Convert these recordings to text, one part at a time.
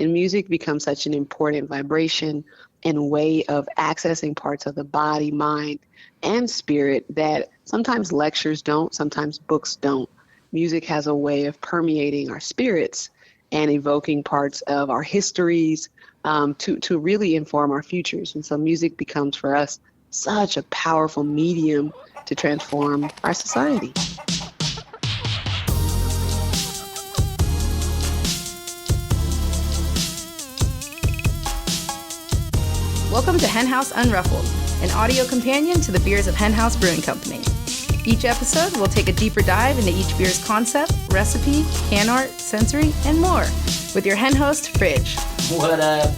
And music becomes such an important vibration and way of accessing parts of the body, mind, and spirit that sometimes lectures don't, sometimes books don't. Music has a way of permeating our spirits and evoking parts of our histories to really inform our futures. And so music becomes for us such a powerful medium to transform our society. Welcome to HenHouse Unruffled, an audio companion to the beers of HenHouse Brewing Company. Each episode will take a deeper dive into each beer's concept, recipe, can art, sensory, and more with your hen host, Fridge. What up?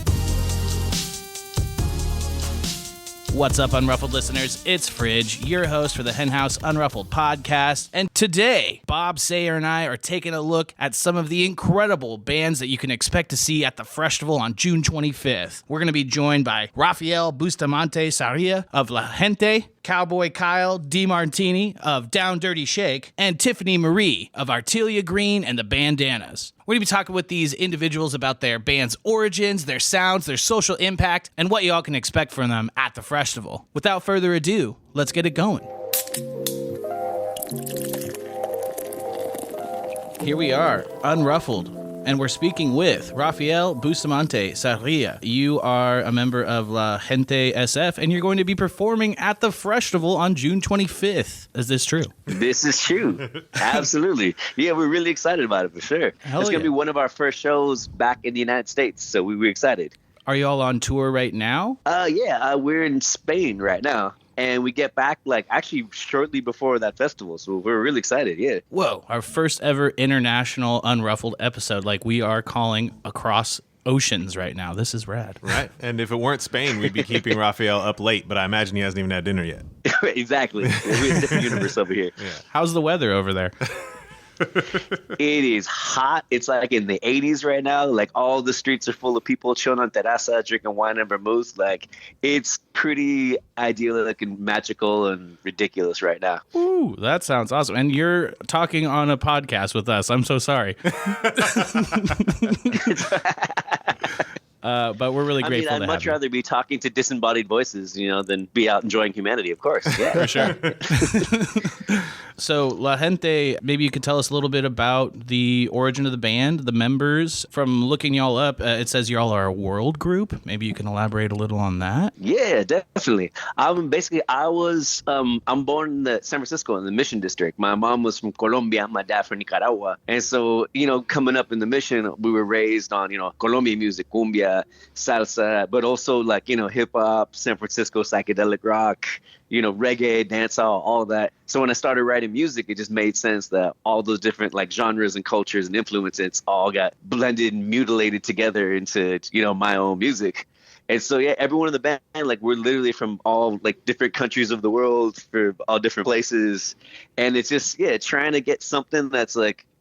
What's up, Unruffled listeners? It's Fridge, your host for the HenHouse Unruffled podcast. And today, Bob, Sayre, and I are taking a look at some of the incredible bands that you can expect to see at the Freshtival on June 25th. We're going to be joined by Rafael, Bustamante, Sarria of La Gente, Cowboy Kyle, Martini of Down Dirty Shake, and Tiffani Marie of ARTELIA Green and the Bandanas. We're going to be talking with these individuals about their band's origins, their sounds, their social impact, and what y'all can expect from them at the Freshtival. Without further ado, let's get it going. Here we are, Unruffled, and we're speaking with Rafael, Bustamante, Sarria. You are a member of La Gente SF, and you're going to be performing at the Freshtival on June 25th. Is this true? This is true. Absolutely. Yeah, we're really excited about it for sure. It's going to be one of our first shows back in the United States, so we were excited. Are you all on tour right now? We're in Spain right now. And we get back, actually shortly before that festival. So we're really excited, yeah. Whoa, our first ever international Unruffled episode. We are calling across oceans right now. This is rad. Right. And if it weren't Spain, we'd be keeping Rafael up late. But I imagine he hasn't even had dinner yet. Exactly. We're in a different universe over here. Yeah. How's the weather over there? It is hot. It's like in the 80s right now. All the streets are full of people chilling on terraza, drinking wine and vermouth. It's pretty idyllic and magical and ridiculous right now. Ooh, that sounds awesome. And you're talking on a podcast with us. I'm so sorry. But we're really grateful to have you. I'd much rather be talking to disembodied voices, than be out enjoying humanity, of course. Yeah. For sure. So, La Gente, maybe you could tell us a little bit about the origin of the band, the members. From looking y'all up, it says y'all are a world group. Maybe you can elaborate a little on that. Yeah, definitely. I'm born in San Francisco in the Mission District. My mom was from Colombia, my dad from Nicaragua. And so, coming up in the Mission, we were raised on, Colombian music, cumbia, salsa, but also hip hop, San Francisco psychedelic rock, reggae, dancehall, all that. So when I started writing music, it just made sense that all those different genres and cultures and influences all got blended and mutilated together into, my own music. And so, yeah, everyone in the band, we're literally from all different countries of the world, for all different places. And it's just, trying to get something that's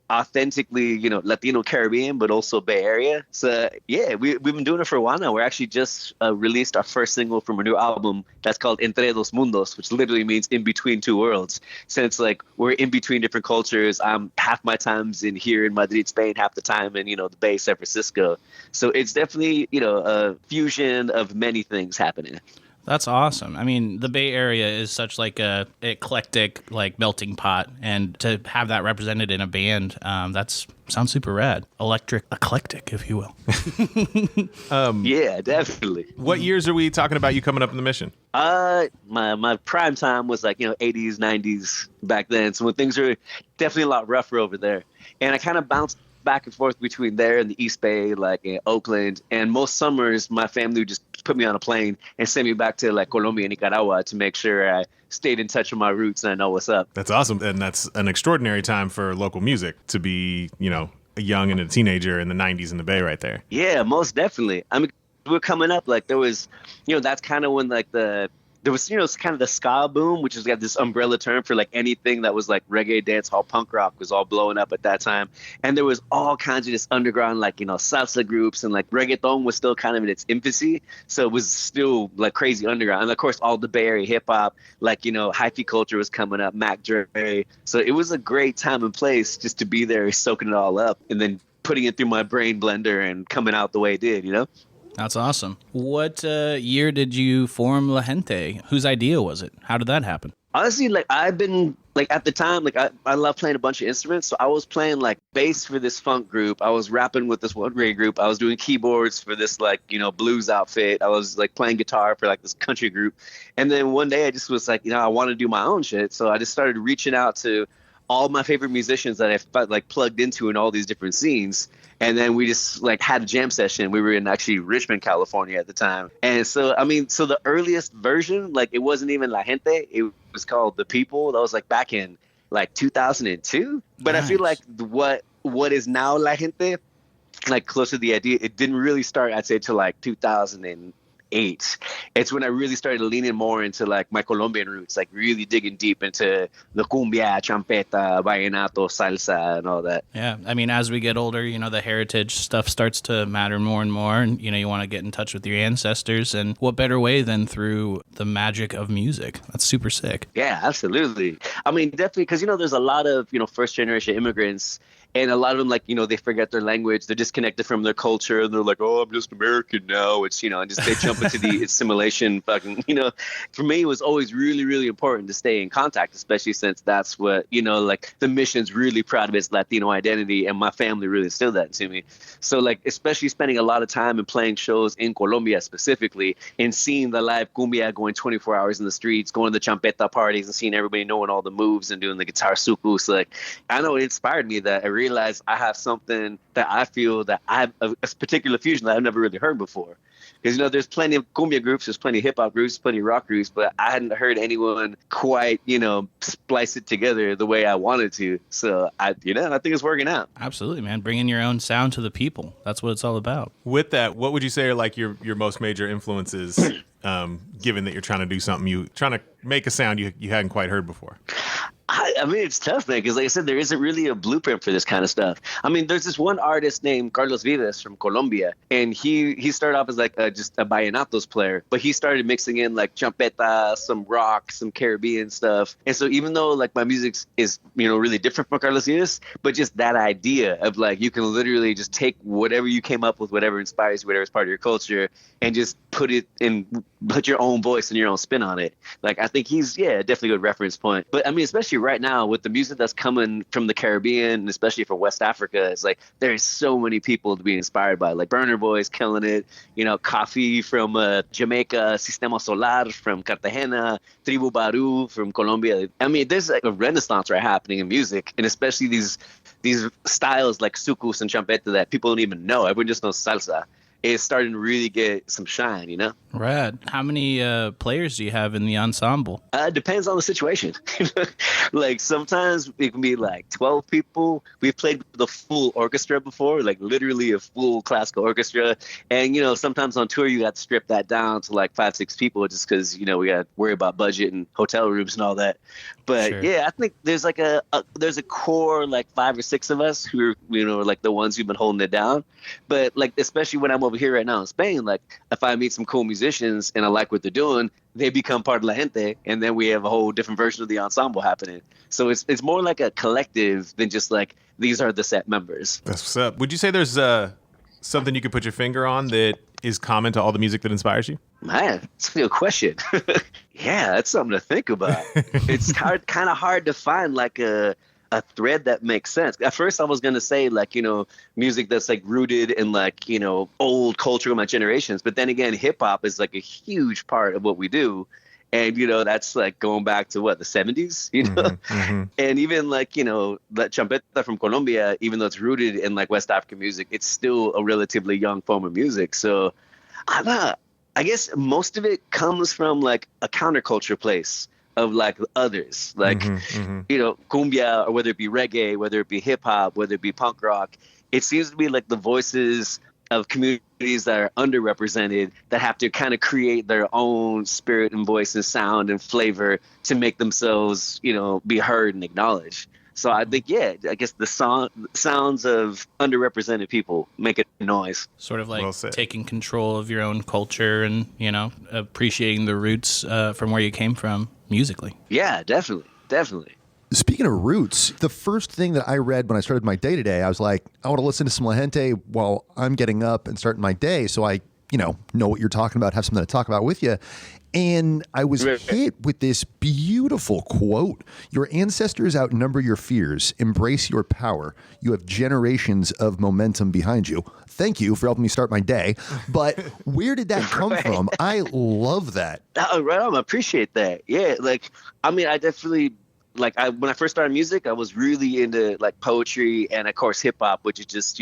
authentically, Latino Caribbean, but also Bay Area. So we've been doing it for a while now. We're actually just released our first single from a new album that's called Entre Dos Mundos, which literally means in between two worlds. Since we're in between different cultures, half my time's in here in Madrid, Spain, half the time in the Bay, San Francisco. So it's definitely a fusion of many things happening. That's awesome. I mean, the Bay Area is such a eclectic melting pot, and to have that represented in a band, sounds super rad. Eclectic, if you will. Yeah, definitely. What years are we talking about you coming up in the Mission? My prime time was 80s, 90s back then. So when things were definitely a lot rougher over there, and I kind of bounced back and forth between there and the East Bay, in Oakland. And most summers, my family would just put me on a plane and send me back to Colombia and Nicaragua to make sure I stayed in touch with my roots and I know what's up. That's awesome. And that's an extraordinary time for local music to be, a young and a teenager in the 90s in the Bay right there. Yeah, most definitely. I mean, we were coming up, there was, that's kind of when there was, kind of the ska boom, which has got this umbrella term for anything that was reggae, dance hall, punk rock was all blowing up at that time. And there was all kinds of this underground, salsa groups, and reggaeton was still kind of in its infancy. So it was still crazy underground. And of course, all the Bay Area hip hop, hyphy culture was coming up, Mac Dre. So it was a great time and place just to be there, soaking it all up. And then putting it through my brain blender and coming out the way it did, you know? That's awesome. What year did you form La Gente? Whose idea was it? How did that happen? Honestly, like I've been like at the time, like I love playing a bunch of instruments. So I was playing like bass for this funk group. I was rapping with this one reggae group. I was doing keyboards for this like, you know, blues outfit. I was like playing guitar for like this country group. And then one day I just was like, you know, I want to do my own shit. So I just started reaching out to all my favorite musicians that I felt like plugged into in all these different scenes. And then we just like had a jam session. We were in actually Richmond, California at the time. And so, I mean, so the earliest version, like it wasn't even La Gente. It was called The People. That was like back in like 2002. But nice. I feel like what is now La Gente, like close to the idea, it didn't really start, I'd say, till like 2008. It's when I really started leaning more into like my Colombian roots, like really digging deep into the cumbia, champeta, vallenato, salsa, and all that. Yeah, I mean, as we get older, you know, the heritage stuff starts to matter more and more, and you know, you want to get in touch with your ancestors, and what better way than through the magic of music? That's super sick. Yeah, absolutely. I mean, definitely, because you know, there's a lot of, you know, first generation immigrants. And a lot of them, like, you know, they forget their language. They're disconnected from their culture. And they're like, oh, I'm just American now. It's, you know, and just they jump into the assimilation fucking, you know. For me, it was always really, really important to stay in contact, especially since that's what, you know, like the mission's really proud of its Latino identity. And my family really instilled that to me. So, like, especially spending a lot of time and playing shows in Colombia specifically and seeing the live cumbia going 24 hours in the streets, going to the champeta parties and seeing everybody knowing all the moves and doing the guitar sucus. Like, I know it inspired me that I realized I have something that I feel that I have a particular fusion that I've never really heard before. Because, you know, there's plenty of cumbia groups, there's plenty of hip hop groups, plenty of rock groups, but I hadn't heard anyone quite, you know, splice it together the way I wanted to. So, I think it's working out. Absolutely, man. Bringing your own sound to the people. That's what it's all about. With that, what would you say are like your most major influences, given that you're trying to do something, trying to make a sound you hadn't quite heard before? I mean, it's tough, man, because like I said, there isn't really a blueprint for this kind of stuff. I mean, there's this one artist named Carlos Vives from Colombia, and he started off as like just a vallenatos player, but he started mixing in like champeta, some rock, some Caribbean stuff. And so even though like my music is, you know, really different from Carlos Vives, but just that idea of like you can literally just take whatever you came up with, whatever inspires you, whatever is part of your culture, and just put your own voice and your own spin on it. Like, I think he's, definitely a good reference point. But I mean, especially right now with the music that's coming from the Caribbean, and especially from West Africa, it's like there's so many people to be inspired by. Like Burner Boy's killing it, you know, Coffee from Jamaica, Sistema Solar from Cartagena, Tribu Baru from Colombia. I mean, there's like a renaissance right happening in music, and especially these styles like sucus and champeta that people don't even know. Everyone just knows salsa. It's starting to really get some shine, you know? Rad. How many players do you have in the ensemble? It depends on the situation. Like sometimes it can be like 12 people. We've played the full orchestra before, like literally a full classical orchestra. And, you know, sometimes on tour you got to strip that down to like 5-6 people just because, you know, we got to worry about budget and hotel rooms and all that. But sure. Yeah, I think there's like there's a core like 5 or 6 of us who are, you know, like the ones who've been holding it down. But like, especially when I'm over here right now in Spain, like if I meet some cool musicians and I like what they're doing, they become part of La Gente, and then we have a whole different version of the ensemble happening. So it's more like a collective than just like these are the set members. That's what's up. Would you say there's something you could put your finger on that is common to all the music that inspires you? Man, that's a good question. Yeah, that's something to think about. It's kind of hard to find like a thread that makes sense. At first I was going to say like, you know, music that's like rooted in like, you know, old culture of my generations. But then again, hip hop is like a huge part of what we do. And, you know, that's like going back to the 70s, you know, mm-hmm. And even like, you know, that champeta from Colombia, even though it's rooted in like West African music, it's still a relatively young form of music. So I guess most of it comes from like a counterculture place of like others, like, you know, cumbia, or whether it be reggae, whether it be hip hop, whether it be punk rock. It seems to be like the voices of communities that are underrepresented that have to kind of create their own spirit and voice and sound and flavor to make themselves, you know, be heard and acknowledged. So I think, I guess the sounds of underrepresented people make a noise. Sort of like taking control of your own culture and, you know, appreciating the roots from where you came from musically. Yeah, definitely. Speaking of roots, the first thing that I read when I started my day today, I was like, I want to listen to some La Gente while I'm getting up and starting my day. So I, know what you're talking about, have something to talk about with you. And I was hit with this beautiful quote. Your ancestors outnumber your fears. Embrace your power. You have generations of momentum behind you. Thank you for helping me start my day. But where did that come from? I love that. Right on. I appreciate that. Yeah. I definitely, when I first started music, I was really into poetry and of course hip hop, which is just,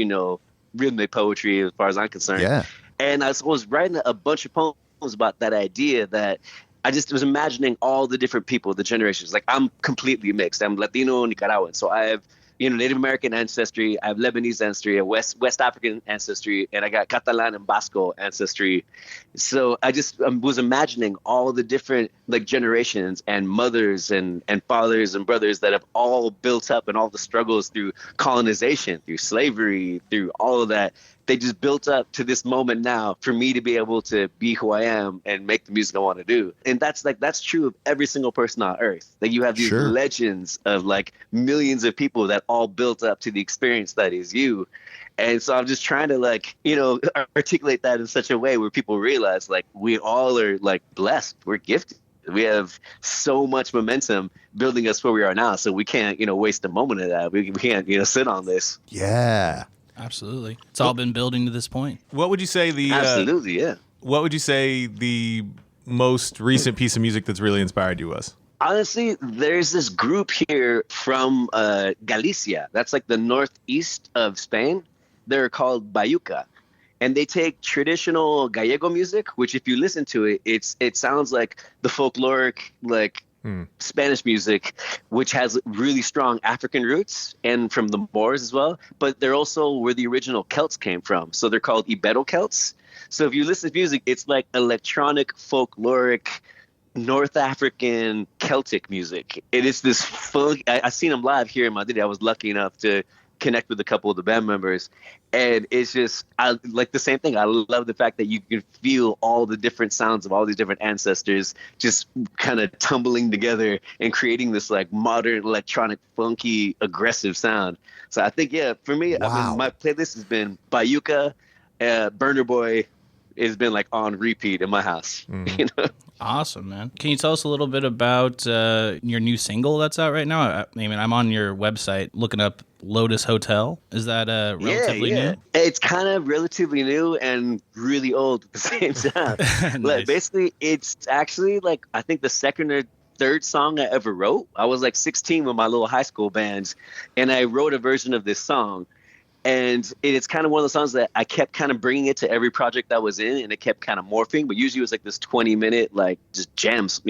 rhythmic poetry as far as I'm concerned. Yeah. And I was writing a bunch of poems about that idea that I just was imagining all the different people, the generations. I'm completely mixed. I'm Latino, Nicaraguan. So I have, Native American ancestry. I have Lebanese ancestry, a West African ancestry, and I got Catalan and Basque ancestry. So I just was imagining all the different generations and mothers and fathers and brothers that have all built up and all the struggles through colonization, through slavery, through all of that. They just built up to this moment now for me to be able to be who I am and make the music I want to do. And that's true of every single person on earth. You have these legends of millions of people that all built up to the experience that is you. And so I'm just trying to articulate that in such a way where people realize we all are blessed. We're gifted. We have so much momentum building us where we are now. So we can't, waste a moment of that. We can't, sit on this. Yeah. Absolutely. It's all been building to this point. What would you say Absolutely, yeah. What would you say the most recent piece of music that's really inspired you was? Honestly, there's this group here from Galicia. That's the northeast of Spain. They're called Bayuca. And they take traditional Gallego music, which if you listen to it, it sounds like the folkloric, Spanish music, which has really strong African roots and from the Moors as well. But they're also where the original Celts came from. So they're called Ibero-Celts. So if you listen to music, it's electronic, folkloric, North African Celtic music. It is this funk. I seen them live here in Madrid. I was lucky enough to connect with a couple of the band members, and it's just the same thing. I love the fact that you can feel all the different sounds of all these different ancestors just kind of tumbling together and creating this modern electronic funky aggressive sound. So I think for me, my playlist has been Bayuca, Burner Boy has been on repeat in my house. Awesome, man. Can you tell us a little bit about your new single that's out right now? I'm on your website looking up Lotus Hotel. Is that relatively new? It's kind of relatively new and really old at the same time. Nice. Basically, it's actually I think the second or third song I ever wrote. I was 16 with my little high school bands, and I wrote a version of this song. And it's kind of one of the songs that I kept kind of bringing it to every project I was in, and it kept kind of morphing. But usually it was this 20-minute, just jams,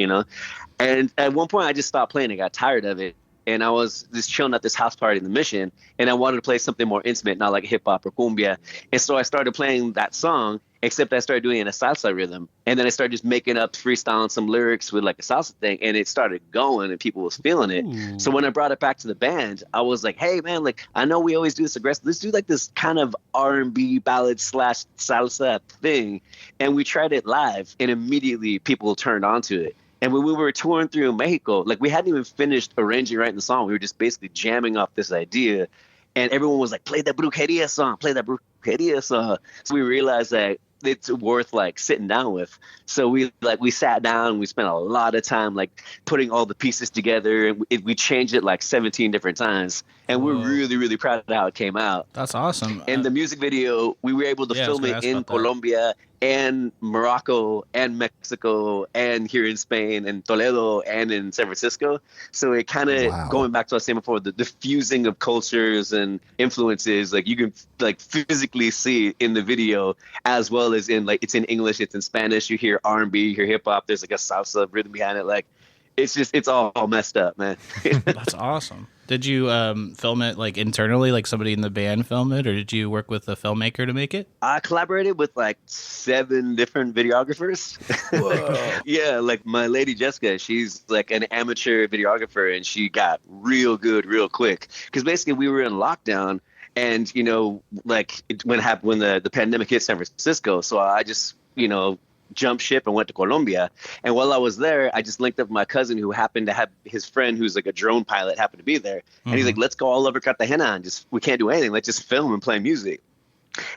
And at one point I just stopped playing. I got tired of it. And I was just chilling at this house party in the Mission, and I wanted to play something more intimate, not like hip hop or cumbia. And so I started playing that song, except I started doing it in a salsa rhythm. And then I started just making up, freestyling some lyrics with a salsa thing, and it started going and people was feeling it. Ooh. So when I brought it back to the band, I was like, hey man, I know we always do this aggressive. Let's do this kind of R&B ballad / salsa thing. And we tried it live, and immediately people turned onto it. And when we were touring through Mexico, we hadn't even finished arranging, writing the song. We were just basically jamming off this idea. And everyone was like, play that brujeria song, play that brujeria song. So we realized that it's worth sitting down with. So we sat down and we spent a lot of time putting all the pieces together, and we changed it 17 different times. And we're really, really proud of how it came out. That's awesome. And the music video, we were able to film it in Colombia and Morocco and Mexico and here in Spain and Toledo and in San Francisco. So it kind of, going back to what I was saying before, the fusing of cultures and influences, you can physically see it in the video, as well as in it's in English, it's in Spanish, you hear R&B, you hear hip hop, there's a salsa rhythm behind it. It's all messed up, man. That's awesome. Did you film it internally, somebody in the band filmed it, or did you work with a filmmaker to make it? I collaborated with 7 different videographers. Whoa. Yeah, my lady Jessica, she's an amateur videographer, and she got real good real quick. Because basically we were in lockdown, and when the pandemic hit San Francisco, so I just jumped ship and went to Colombia. And while I was there, I just linked up with my cousin who happened to have his friend who's like a drone pilot happened to be there. And he's like, let's go all over Cartagena and just, we can't do anything. Let's just film and play music.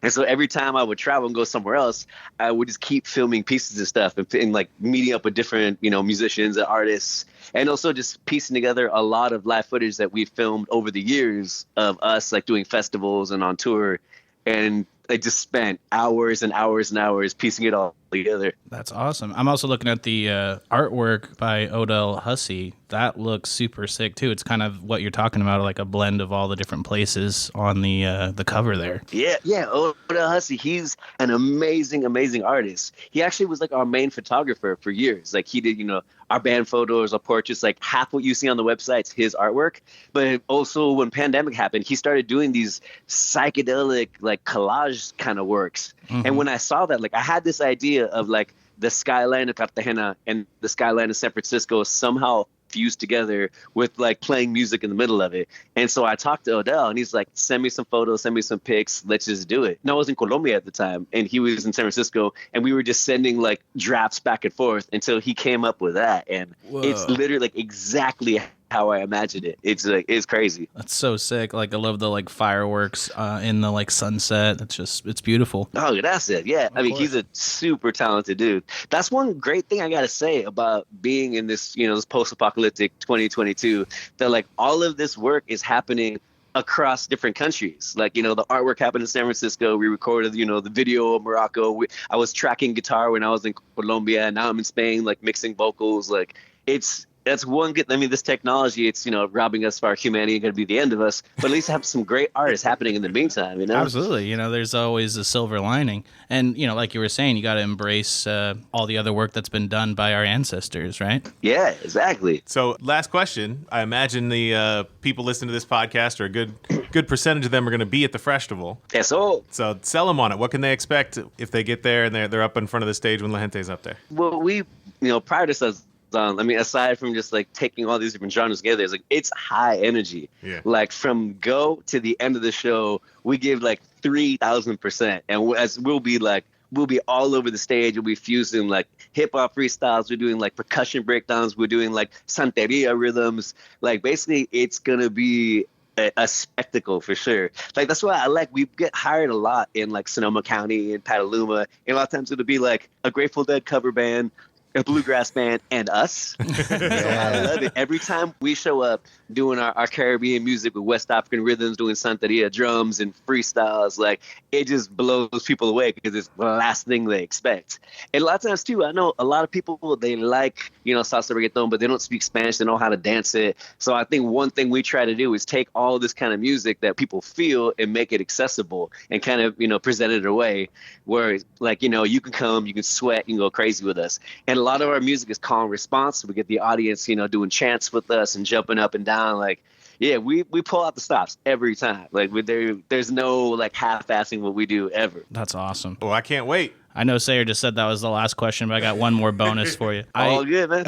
And so every time I would travel and go somewhere else, I would just keep filming pieces of stuff and like meeting up with different, musicians and artists, and also just piecing together a lot of live footage that we've filmed over the years of us like doing festivals and on tour. And I just spent hours and hours and hours piecing it all together. That's awesome. I'm also looking at the artwork by Odell Hussey. That looks super sick too. It's kind of what you're talking about, like a blend of all the different places on the cover there. Yeah. Odell Hussey, he's an amazing artist. He actually was like our main photographer for years. Like he did, our band photos, our portraits, like half what you see on the website's his artwork. But also when pandemic happened, he started doing these psychedelic like collage kind of works. And when I saw that, like I had this idea of like the skyline of Cartagena and the skyline of San Francisco somehow fused together with like playing music in the middle of it. And so I talked to Odell and he's like, send me some photos, send me some pics, let's just do it. And I was in Colombia at the time and he was in San Francisco, and we were just sending like drafts back and forth until he came up with that. And it's literally like exactly how I imagined it. It's crazy. That's so sick. Like I love the like fireworks in the like sunset. It's beautiful. Oh, that's it. Yeah. I mean, he's a super talented dude. That's one great thing I got to say about being in this, this post-apocalyptic 2022, that like all of this work is happening across different countries. Like, the artwork happened in San Francisco. We recorded, the video of Morocco. I was tracking guitar when I was in Colombia, and now I'm in Spain, like mixing vocals. Like that's one good. I mean, this technology, it's, robbing us of our humanity and going to be the end of us. But at least have some great artists happening in the meantime, Absolutely. There's always a silver lining. And, like you were saying, you got to embrace all the other work that's been done by our ancestors, right? Yeah, exactly. So last question. I imagine the people listening to this podcast, or a good percentage of them, are going to be at the Freshtival. Yes, so sell them on it. What can they expect if they get there and they're up in front of the stage when La Gente's up there? Well, we, prior to us, aside from just like taking all these different genres together, it's high energy. Yeah. Like from go to the end of the show, we give like 3,000%, and as we'll be all over the stage. We'll be fusing like hip hop freestyles. We're doing like percussion breakdowns. We're doing like Santeria rhythms. Like basically, it's gonna be a spectacle for sure. Like that's why we get hired a lot in like Sonoma County and Petaluma, and a lot of times it'll be like a Grateful Dead cover band, a bluegrass band, and us. So I love it. Every time we show up doing our Caribbean music with West African rhythms, doing Santeria drums and freestyles, like it just blows people away because it's the last thing they expect. And a lot of times too, I know a lot of people, they like, salsa reggaeton, but they don't speak Spanish. They don't know how to dance it. So I think one thing we try to do is take all this kind of music that people feel and make it accessible and kind of, present it away where like, you can come, you can sweat, you can go crazy with us. And a lot of our music is call and response. We get the audience, doing chants with us and jumping up and down. Like, yeah, we pull out the stops every time. Like there's no like half-assing what we do ever. That's awesome. Well, I can't wait. I know Sayre just said that was the last question, but I got one more bonus for you. All good, man.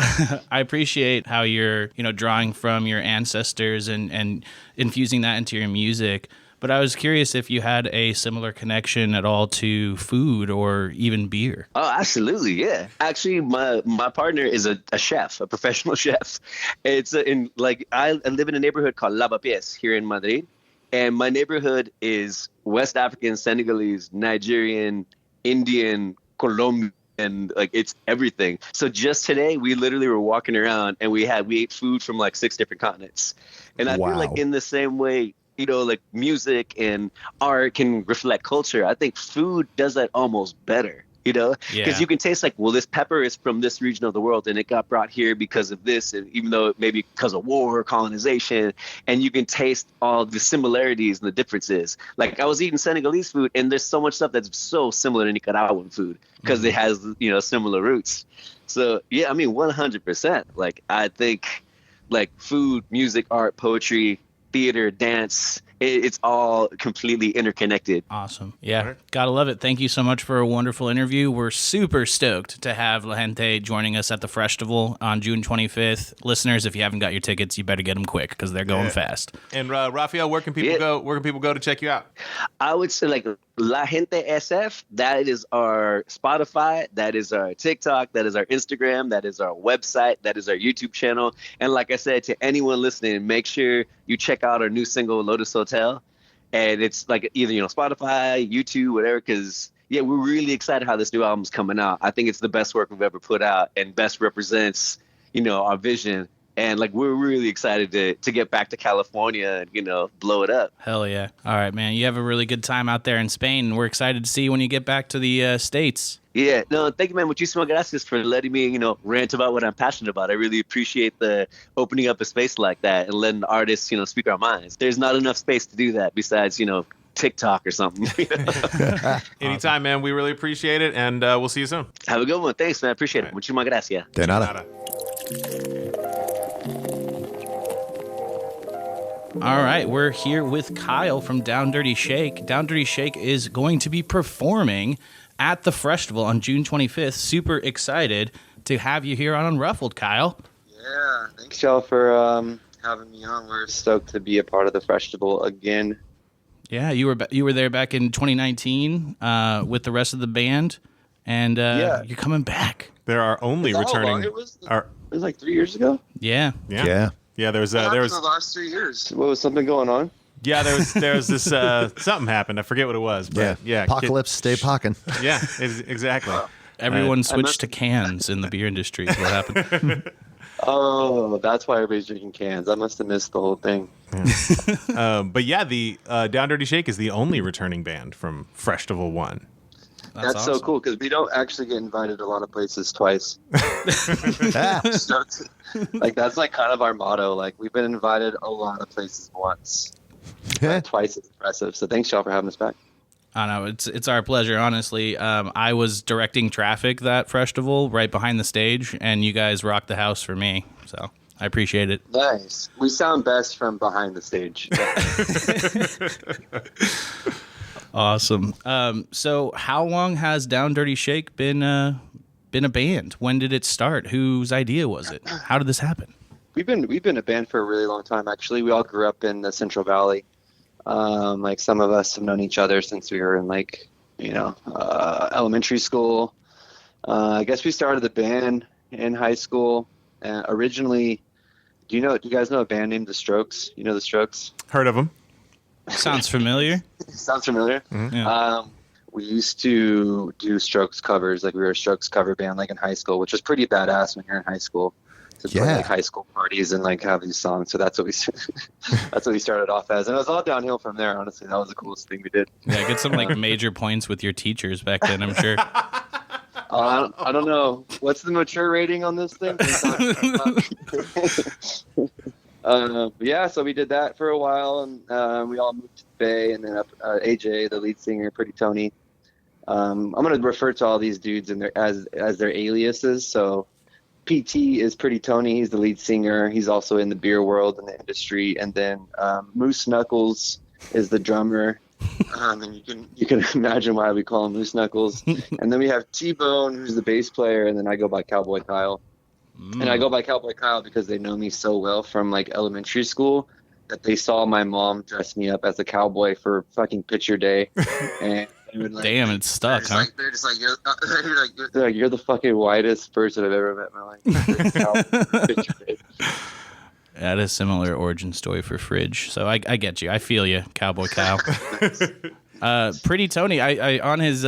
I appreciate how you're, drawing from your ancestors and infusing that into your music. But I was curious if you had a similar connection at all to food or even beer. Oh, absolutely, yeah. Actually, my partner is a chef, a professional chef. It's I live in a neighborhood called Lavapiés here in Madrid, and my neighborhood is West African, Senegalese, Nigerian, Indian, Colombian. And like it's everything. So just today, we literally were walking around and we ate food from like 6 different continents. And I feel like in the same way, like music and art can reflect culture, I think food does that almost better, because you can taste like, well, this pepper is from this region of the world and it got brought here because of this. And even though maybe because of war or colonization, and you can taste all the similarities and the differences. Like I was eating Senegalese food and there's so much stuff that's so similar to Nicaraguan food because it has, similar roots. So, yeah, I mean, 100%. Like I think like food, music, art, poetry, theater, dance, it's all completely interconnected. Awesome. Yeah, gotta love it. Thank you so much for a wonderful interview. We're super stoked to have La Gente joining us at the Freshtival on June 25th. Listeners, if you haven't got your tickets, you better get them quick because they're going fast. And Rafael, where can people go? Where can people go to check you out? I would say like La Gente SF. That is our Spotify. That is our TikTok. That is our Instagram. That is our website. That is our YouTube channel. And like I said, to anyone listening, make sure you check out our new single, Lotus Hotel. And it's like either, Spotify, YouTube, whatever, because, we're really excited how this new album's coming out. I think it's the best work we've ever put out and best represents, our vision. And like we're really excited to get back to California and blow it up. Hell yeah! All right, man. You have a really good time out there in Spain. We're excited to see you when you get back to the States. Yeah, no, thank you, man. Muchísimas gracias for letting me, rant about what I'm passionate about. I really appreciate the opening up a space like that and letting artists, speak our minds. There's not enough space to do that besides, TikTok or something. Anytime, man. We really appreciate it, and we'll see you soon. Have a good one. Thanks, man. Appreciate it. Muchísimas gracias. De nada. All right, we're here with Kyle from Down Dirty Shake. Down Dirty Shake is going to be performing at the Freshtival on June 25th. Super excited to have you here on Unruffled, Kyle. Yeah, thanks y'all for having me on. We're stoked to be a part of the Freshtival again. Yeah, you were there back in 2019 with the rest of the band, and you're coming back. There are only returning. It was like 3 years ago. Yeah. Yeah, there was the last 3 years. What was something going on? Yeah, there was this something happened. I forget what it was. But yeah. Apocalypse, stay pockin'. Yeah, exactly. Everyone switched to cans in the beer industry is what happened. Oh, that's why everybody's drinking cans. I must have missed the whole thing. Yeah. But yeah, the Down Dirty Shake is the only returning band from Freshtival 1. That's awesome. So cool because we don't actually get invited a lot of places twice. Like that's like kind of our motto. Like we've been invited a lot of places once. Twice is impressive. So thanks y'all for having us back. I know it's our pleasure. Honestly, I was directing traffic that Freshtival right behind the stage, and you guys rocked the house for me. So I appreciate it. Nice. We sound best from behind the stage. Awesome. So how long has Down Dirty Shake been a band? When did it start? Whose idea was it? How did this happen? We've been a band for a really long time. Actually, we all grew up in the Central Valley. Like some of us have known each other since we were in elementary school. I guess we started the band in high school. Originally, do you guys know a band named The Strokes? You know The Strokes? Heard of them. Sounds familiar. Sounds familiar. Mm-hmm. Yeah. We used to do Strokes covers. Like we were a Strokes cover band, like in high school, which was pretty badass when you're in high school. To play like high school parties and like have these songs. So that's what we started off as, and it was all downhill from there. Honestly, that was the coolest thing we did. Yeah, get some like major points with your teachers back then. I'm sure. I don't know. What's the mature rating on this thing? Yeah, so we did that for a while, and we all moved to the Bay, and then AJ, the lead singer, Pretty Tony. I'm going to refer to all these dudes in as their aliases. So PT is Pretty Tony. He's the lead singer. He's also in the beer world and the industry. And then Moose Knuckles is the drummer. And you can imagine why we call him Moose Knuckles. And then we have T-Bone, who's the bass player, and then I go by Cowboy Kyle. And I go by Cowboy Kyle because they know me so well from like elementary school that they saw my mom dress me up as a cowboy for fucking picture day. And they would, like, damn, it's stuck, huh? They're just like, you're the fucking whitest person I've ever met in my life. Picture day. That is a similar origin story for Fridge. So I get you. I feel you, Cowboy Kyle. Pretty Tony, I on his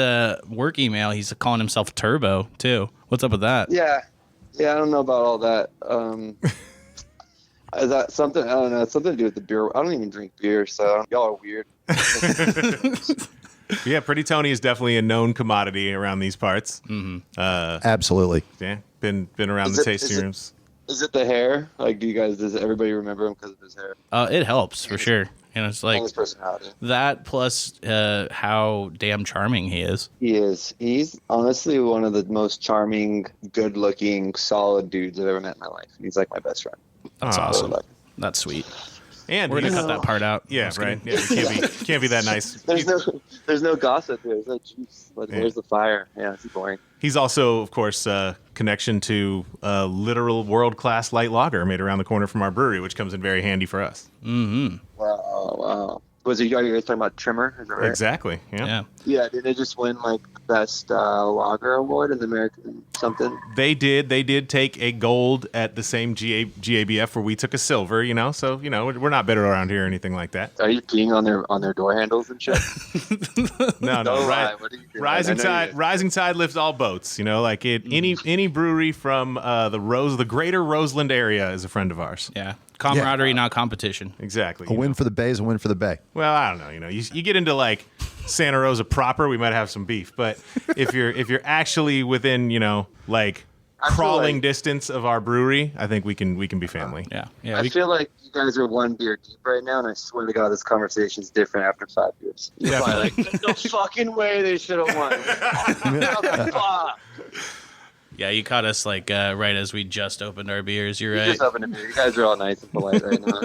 work email, he's calling himself Turbo too. What's up with that? Yeah, I don't know about all that. Is that something? I don't know. It's something to do with the beer. I don't even drink beer, so y'all are weird. Yeah, Pretty Tony is definitely a known commodity around these parts. Mm-hmm. Absolutely. Yeah, been around the tasting rooms. Is it the hair? Like, does everybody remember him because of his hair? It helps for sure. You know, it's like his personality. That plus how damn charming he is. He is. He's honestly one of the most charming, good-looking, solid dudes I've ever met in my life. He's like my best friend. That's awesome. That's sweet. And We're gonna cut that part out. Yeah, right. Yeah, you can't be that nice. There's no gossip here. There's no juice. Where's the fire? Yeah, it's boring. He's also, of course, connection to a literal world-class light lager made around the corner from our brewery, which comes in very handy for us. Mm-hmm. Wow. Was it you guys talking about Trimmer? Is that right? Exactly. Yeah. Yeah. Did they just win like best lager award in the American something? They did take a gold at the same GABF where we took a silver. So we're not better around here or anything like that. Are you peeing on their door handles and shit? No. What are you doing? Rising tide lifts all boats. Like any brewery from the greater Roseland area is a friend of ours. Yeah. Camaraderie, not competition. Exactly. A win for the Bay is a win for the Bay. Well, I don't know. You get into like Santa Rosa proper, we might have some beef. But if you're actually within like crawling distance of our brewery, I think we can be family. Yeah. I feel like you guys are one beer deep right now, and I swear to God, this conversation's different after 5 years. You're probably like, there's no fucking way they should have won. Fuck. Yeah, you caught us like right as we just opened our beers. You're right. Just opened a beer. You guys are all nice and polite right now.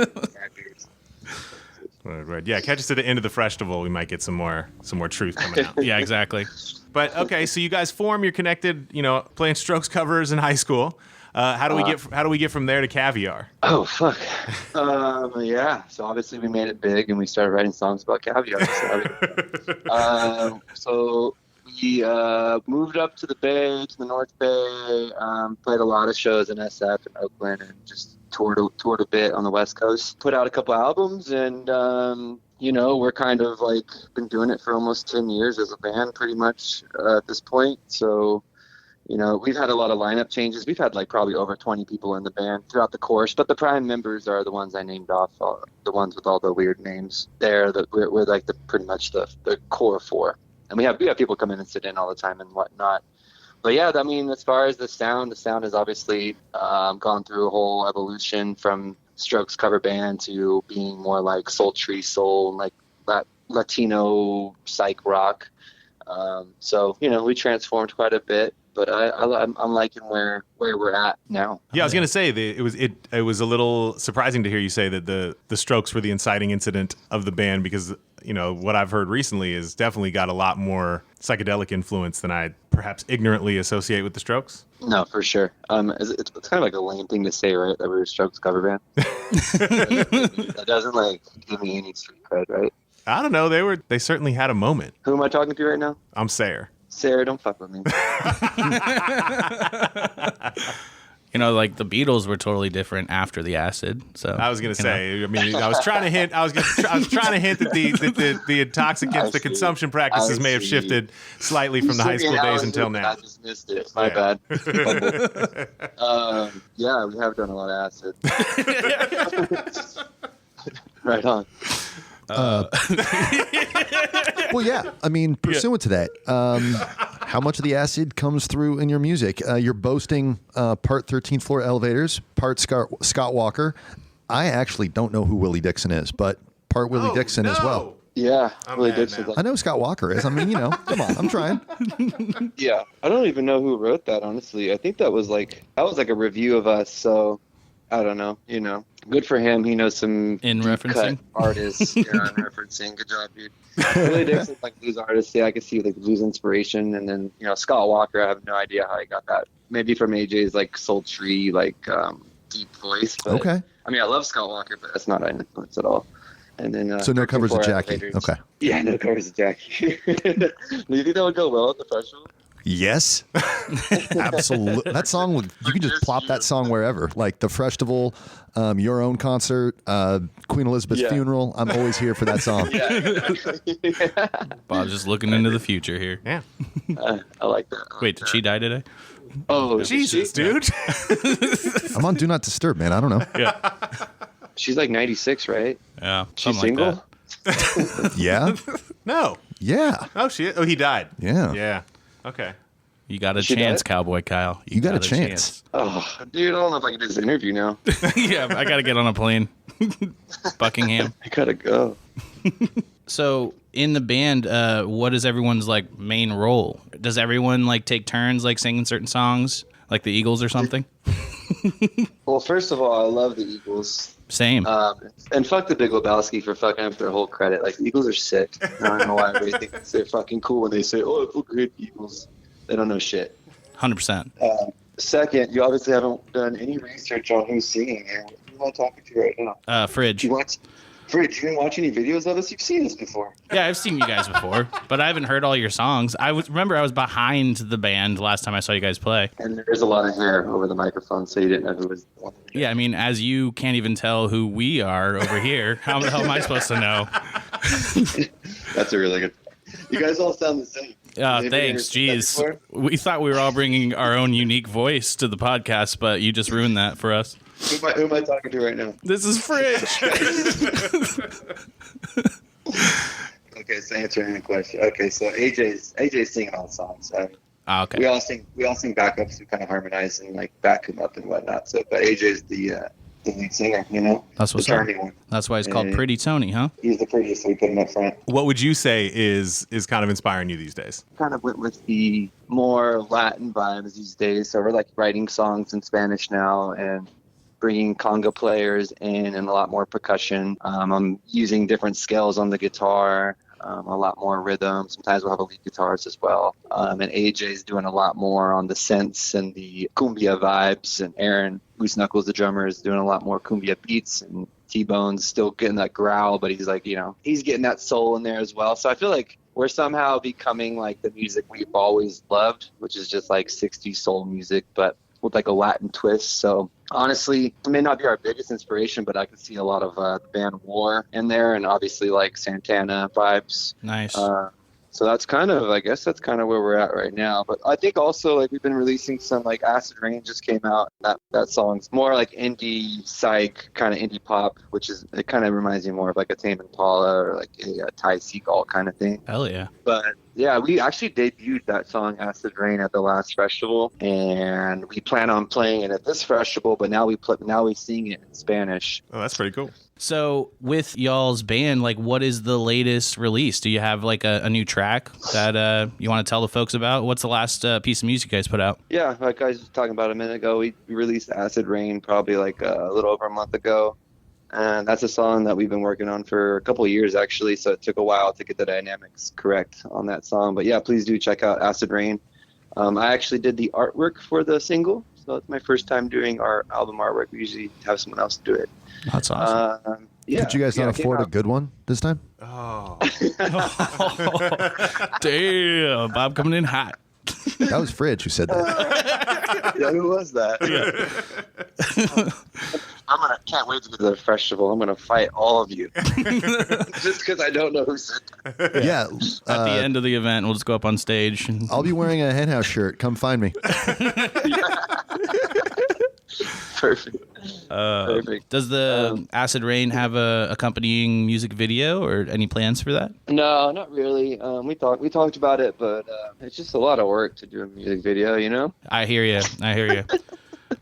Right. Yeah, catch us at the end of the Freshtival. We might get some more truth coming out. Yeah, exactly. But okay, so you guys you're connected. Playing Strokes covers in high school. How do we get from there to Caviar? Oh fuck. Yeah. So obviously we made it big, and we started writing songs about caviar. So we moved up to the Bay, to the North Bay. Played a lot of shows in SF and Oakland, and just toured a bit on the West Coast. Put out a couple albums, and we're kind of like been doing it for almost 10 years as a band, pretty much at this point. So. We've had a lot of lineup changes. We've had like probably over 20 people in the band throughout the course, but the prime members are the ones I named off, the ones with all the weird names there. We're like pretty much the core four. And we have people come in and sit in all the time and whatnot. But yeah, I mean, as far as the sound has obviously gone through a whole evolution from Strokes cover band to being more like sultry soul, like that Latino psych rock. So we transformed quite a bit. But I'm liking where we're at now. Yeah, I was gonna say it was a little surprising to hear you say that the Strokes were the inciting incident of the band, because what I've heard recently is definitely got a lot more psychedelic influence than I perhaps ignorantly associate with the Strokes. No, for sure. It's kind of like a lame thing to say, right? That we're a Strokes cover band. That doesn't like give me any street cred, right? I don't know. They certainly had a moment. Who am I talking to right now? I'm Sayre. Sayre, don't fuck with me. Like the Beatles were totally different after the acid. So I was gonna say. I mean, I was trying to hint. I was trying to hint that the intoxicants, the consumption practices may have shifted slightly from the high school days until now. I just missed it. My bad. Yeah, we have done a lot of acid. Right on. Well, yeah. I mean, pursuant to that, how much of the acid comes through in your music? You're boasting part 13th floor elevators, part Scott Walker. I actually don't know who Willie Dixon is, but part Willie Dixon as well. Yeah, Willie mad Dixon. I know who Scott Walker is. I mean, come on, I'm trying. Yeah, I don't even know who wrote that, honestly. I think that was like a review of us, so I don't know, Good for him. He knows some in referencing artists. Yeah, in referencing. Good job, dude. Willie Dixon's like blues artist. Yeah, I can see like blues inspiration. And then, Scott Walker, I have no idea how he got that. Maybe from AJ's like sultry, like deep voice. But, okay. I mean, I love Scott Walker, but that's not an influence at all. And then so no covers of Jackie. Elevators. Okay. Yeah, no covers of Jackie. Do you think that would go well at the festival? Yes, absolutely. That song you can just plop that song wherever, like the Freshtival, your own concert, Queen Elizabeth's funeral. I'm always here for that song. Bob's just looking into the future here. Yeah, I like that. Wait, did she die today? Oh, Jesus, dude! I'm on Do Not Disturb, man. I don't know. Yeah, she's like 96, right? Yeah, she's single. Like Yeah. No. Yeah. Oh, he died. Yeah. Yeah. Okay. You got a chance, Cowboy Kyle. You got a chance. Oh, dude, I don't know if I can do this interview now. Yeah, I got to get on a plane. Buckingham. I gotta go. So in the band, what is everyone's like main role? Does everyone like take turns like singing certain songs, like the Eagles or something? Well, first of all, I love the Eagles. Same. And fuck the Big Lebowski for fucking up their whole credit. Like, the Eagles are sick. I don't know why everybody thinks they're fucking cool when they say, "Oh, I feel great, Eagles." They don't know shit. 100%. Second, you obviously haven't done any research on who's singing here. Who am I talking to right now? Fridge. Fridge, you didn't watch any videos of us? You've seen us before. Yeah, I've seen you guys before, but I haven't heard all your songs. Remember I was behind the band last time I saw you guys play. And there's a lot of hair over the microphone, so you didn't know who was the one. Yeah, I mean, as you can't even tell who we are over here, how the hell am I supposed to know? That's a really good. You guys all sound the same. Thanks. Jeez. We thought we were all bringing our own unique voice to the podcast, but you just ruined that for us. Who am I talking to right now? This is Fridge. Okay, so answering the question. Okay, so AJ's singing all the songs. Okay. We all sing backups. We kind of harmonize and like back him up and whatnot. So, but AJ's the lead singer. You know, that's what's the up. charming one. That's why it's called Pretty Tony, huh? He's the prettiest, so we put him up front. What would you say is kind of inspiring you these days? Kind of went with the more Latin vibes these days. So we're like writing songs in Spanish now and bringing conga players in and a lot more percussion. I'm using different scales on the guitar, a lot more rhythm. Sometimes we'll have a lead guitarist as well. And AJ's doing a lot more on the synths and the cumbia vibes. And Aaron, Loose Knuckles, the drummer, is doing a lot more cumbia beats. And T-Bone's still getting that growl, but he's like, he's getting that soul in there as well. So I feel like we're somehow becoming like the music we've always loved, which is just like 60s soul music, but with like a Latin twist. So honestly, it may not be our biggest inspiration, but I can see a lot of the band War in there, and obviously like Santana vibes. Nice. So that's kind of where we're at right now. But I think also like we've been releasing some, like Acid Rain just came out. That song's more like indie psych, kind of indie pop, it kind of reminds me more of like a Tame Impala or like a Ty Segall kind of thing. Hell yeah. But yeah, we actually debuted that song Acid Rain at the last festival, and we plan on playing it at this festival. But now we sing it in Spanish. Oh, that's pretty cool. So with y'all's band, like, what is the latest release? Do you have like a new track that you want to tell the folks about? What's the last piece of music you guys put out? Yeah, like I was talking about a minute ago, we released Acid Rain probably like a little over a month ago. And that's a song that we've been working on for a couple of years, actually. So it took a while to get the dynamics correct on that song. But yeah, please do check out Acid Rain. I actually did the artwork for the single. So it's my first time doing our album artwork. We usually have someone else do it. That's awesome. Yeah, Could you guys not afford a good one this time? Oh. Damn, Bob coming in hot. That was Fridge who said that. Yeah, who was that? Can't wait to get to the festival. I'm gonna fight all of you just because I don't know who said that. Yeah. At the end of the event, we'll just go up on stage. And I'll be wearing a HenHouse shirt. Come find me. Perfect. Perfect. Does the Acid Rain have a accompanying music video or any plans for that? No, not really. We talked about it, but it's just a lot of work to do a music video, you know? I hear you.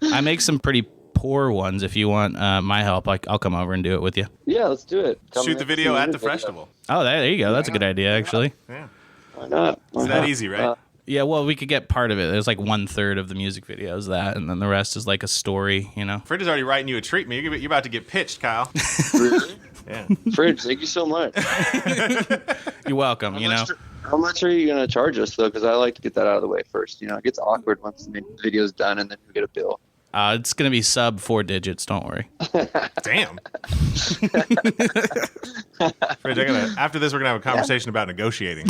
I make some pretty poor ones. If you want my help, I'll come over and do it with you. Yeah, let's do it. Shoot the video at the festival. Oh, there you go. That's a good idea, actually. Yeah. Why not? It's that easy, right? Yeah, well, we could get part of it. There's like 1/3 of the music video is that, and then the rest is like a story, you know? Fridge is already writing you a treatment. You're about to get pitched, Kyle. Really? Yeah. Fridge, thank you so much. You're welcome, How much are you going to charge us, though? Because I like to get that out of the way first. You know, it gets awkward once the video's done and then you get a bill. It's going to be sub 4 digits, don't worry. Damn. Fridge, after this, we're going to have a conversation about negotiating.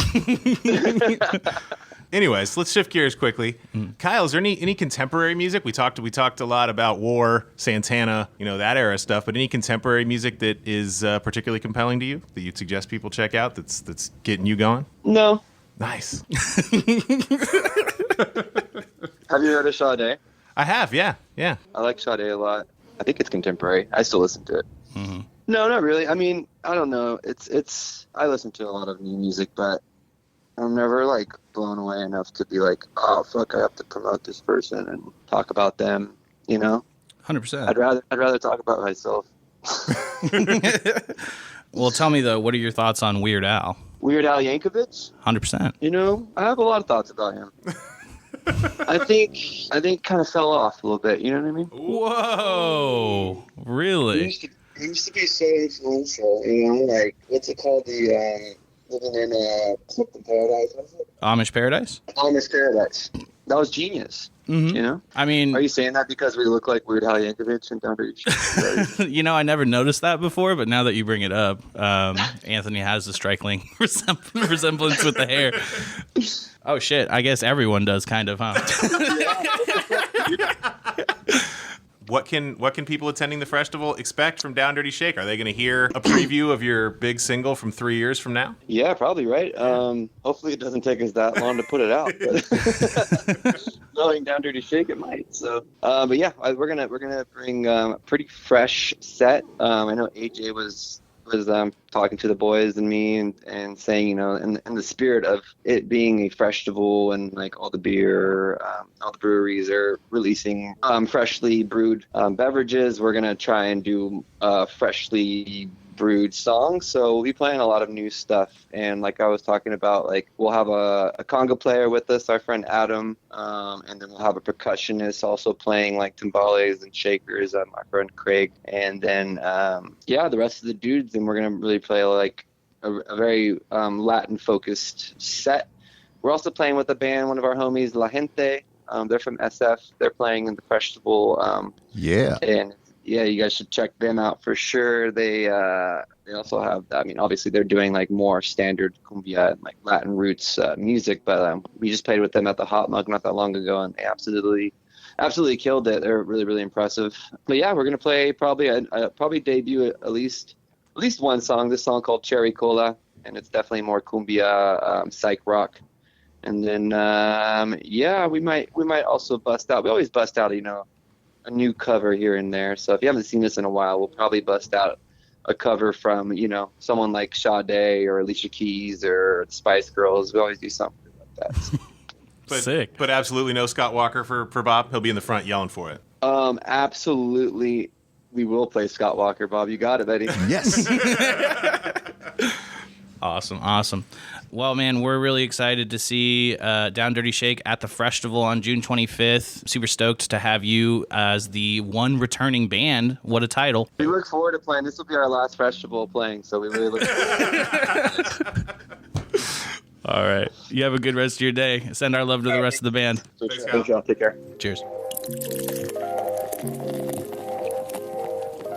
Anyways, let's shift gears quickly. Kyle, is there any contemporary music? We talked a lot about War, Santana, that era stuff, but any contemporary music that is particularly compelling to you that you'd suggest people check out that's getting you going? No. Nice. Have you heard of Sade? I have, yeah. I like Sade a lot. I think it's contemporary. I still listen to it. Mm-hmm. No, not really. I mean, I don't know. I listen to a lot of new music, but I'm never like blown away enough to be like, oh fuck, I have to promote this person and talk about them. 100%. I'd rather talk about myself. Well, tell me though, what are your thoughts on Weird Al? Weird Al Yankovic? 100%. I have a lot of thoughts about him. I think kind of fell off a little bit. You know what I mean? Whoa, really? It used to be so influential. You know, like what's it called? The living in something paradise. What is it? Amish Paradise? Amish Paradise. That was genius. Mm-hmm. You know? I mean, are you saying that because we look like Weird Al Yankovic and Down Dirty Shake? you know, I never noticed that before, but now that you bring it up, Anthony has a striking resemblance with the hair. Oh shit! I guess everyone does, kind of, huh? What can people attending the Freshtival expect from Down Dirty Shake? Are they going to hear a preview of your big single from 3 years from now? Yeah, probably, right? Hopefully it doesn't take us that long to put it out. But knowing Down Dirty Shake, it might. So, but yeah, we're gonna bring a pretty fresh set. I know AJ was talking to the boys and me and saying, you know, in the spirit of it being a Freshtival and like all the beer, all the breweries are releasing freshly brewed beverages. We're going to try and do freshly brewed songs. So we'll be playing a lot of new stuff. And like I was talking about, like we'll have a conga player with us, our friend Adam, and then we'll have a percussionist also playing like timbales and shakers, my friend Craig. And then, the rest of the dudes, and we're going to really play like a very Latin focused set. We're also playing with a band, one of our homies, La Gente. They're from SF. They're playing in the Freshtival. Yeah. And yeah, you guys should check them out for sure. They also have, I mean, obviously they're doing like more standard cumbia and like Latin roots music, but we just played with them at the Hot Mug not that long ago, and they absolutely killed it. They're really, really impressive. But yeah, we're gonna play probably debut at least one song. This song called Cherry Cola, and it's definitely more cumbia, psych rock. And then we might also bust out. We always bust out, you know, a new cover here and there. So if you haven't seen us in a while, we'll probably bust out a cover from, you know, someone like Sade or Alicia Keys or the Spice Girls. We always do something like that. Sick. But absolutely no Scott Walker for Bob. He'll be in the front yelling for it. Absolutely. We will play Scott Walker, Bob. You got it, buddy. Yes. Awesome. Well, man, we're really excited to see Down Dirty Shake at the Freshtival on June 25th. Super stoked to have you as the one returning band. What a title. We look forward to playing. This will be our last Freshtival playing, so we really look forward to it. All right. You have a good rest of your day. Send our love to the rest of the band. Thanks, y'all. Take care. Cheers.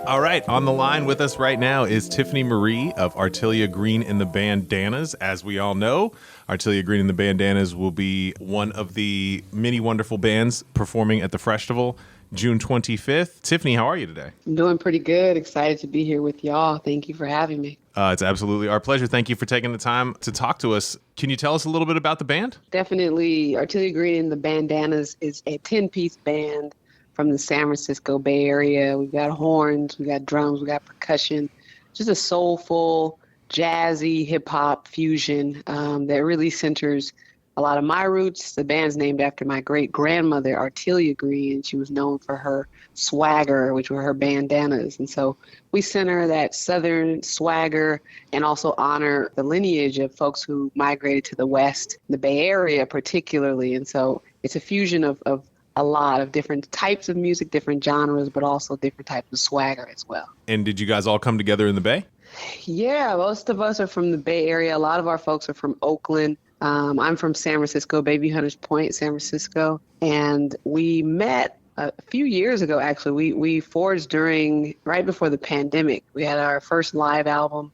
All right, on the line with us right now is Tiffani Marie of ARTELIA Green and the Bandanas. As we all know, ARTELIA Green and the Bandanas will be one of the many wonderful bands performing at the Freshtival June 25th. Tiffani, how are you today? I'm doing pretty good. Excited to be here with y'all. Thank you for having me. It's absolutely our pleasure. Thank you for taking the time to talk to us. Can you tell us a little bit about the band? Definitely. ARTELIA Green and the Bandanas is a 10-piece band from the San Francisco Bay Area. We've got horns, we got drums, we got percussion. Just a soulful, jazzy hip-hop fusion that really centers a lot of my roots. The band's named after my great-grandmother, ARTELIA Green. She was known for her swagger, which were her bandanas. And so we center that Southern swagger and also honor the lineage of folks who migrated to the West, the Bay Area particularly. And so it's a fusion of a lot of different types of music, different genres, but also different types of swagger as well. And did you guys all come together in the Bay? Yeah, most of us are from the Bay Area. A lot of our folks are from Oakland. I'm from San Francisco, Baby Hunters Point, San Francisco. And we met a few years ago, actually. We forged right before the pandemic. We had our first live album.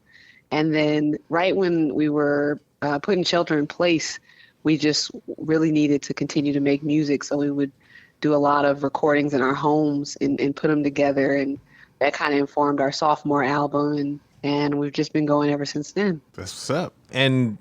And then right when we were putting shelter in place, we just really needed to continue to make music. So we would do a lot of recordings in our homes and put them together. And that kind of informed our sophomore album. And we've just been going ever since then. That's what's up. And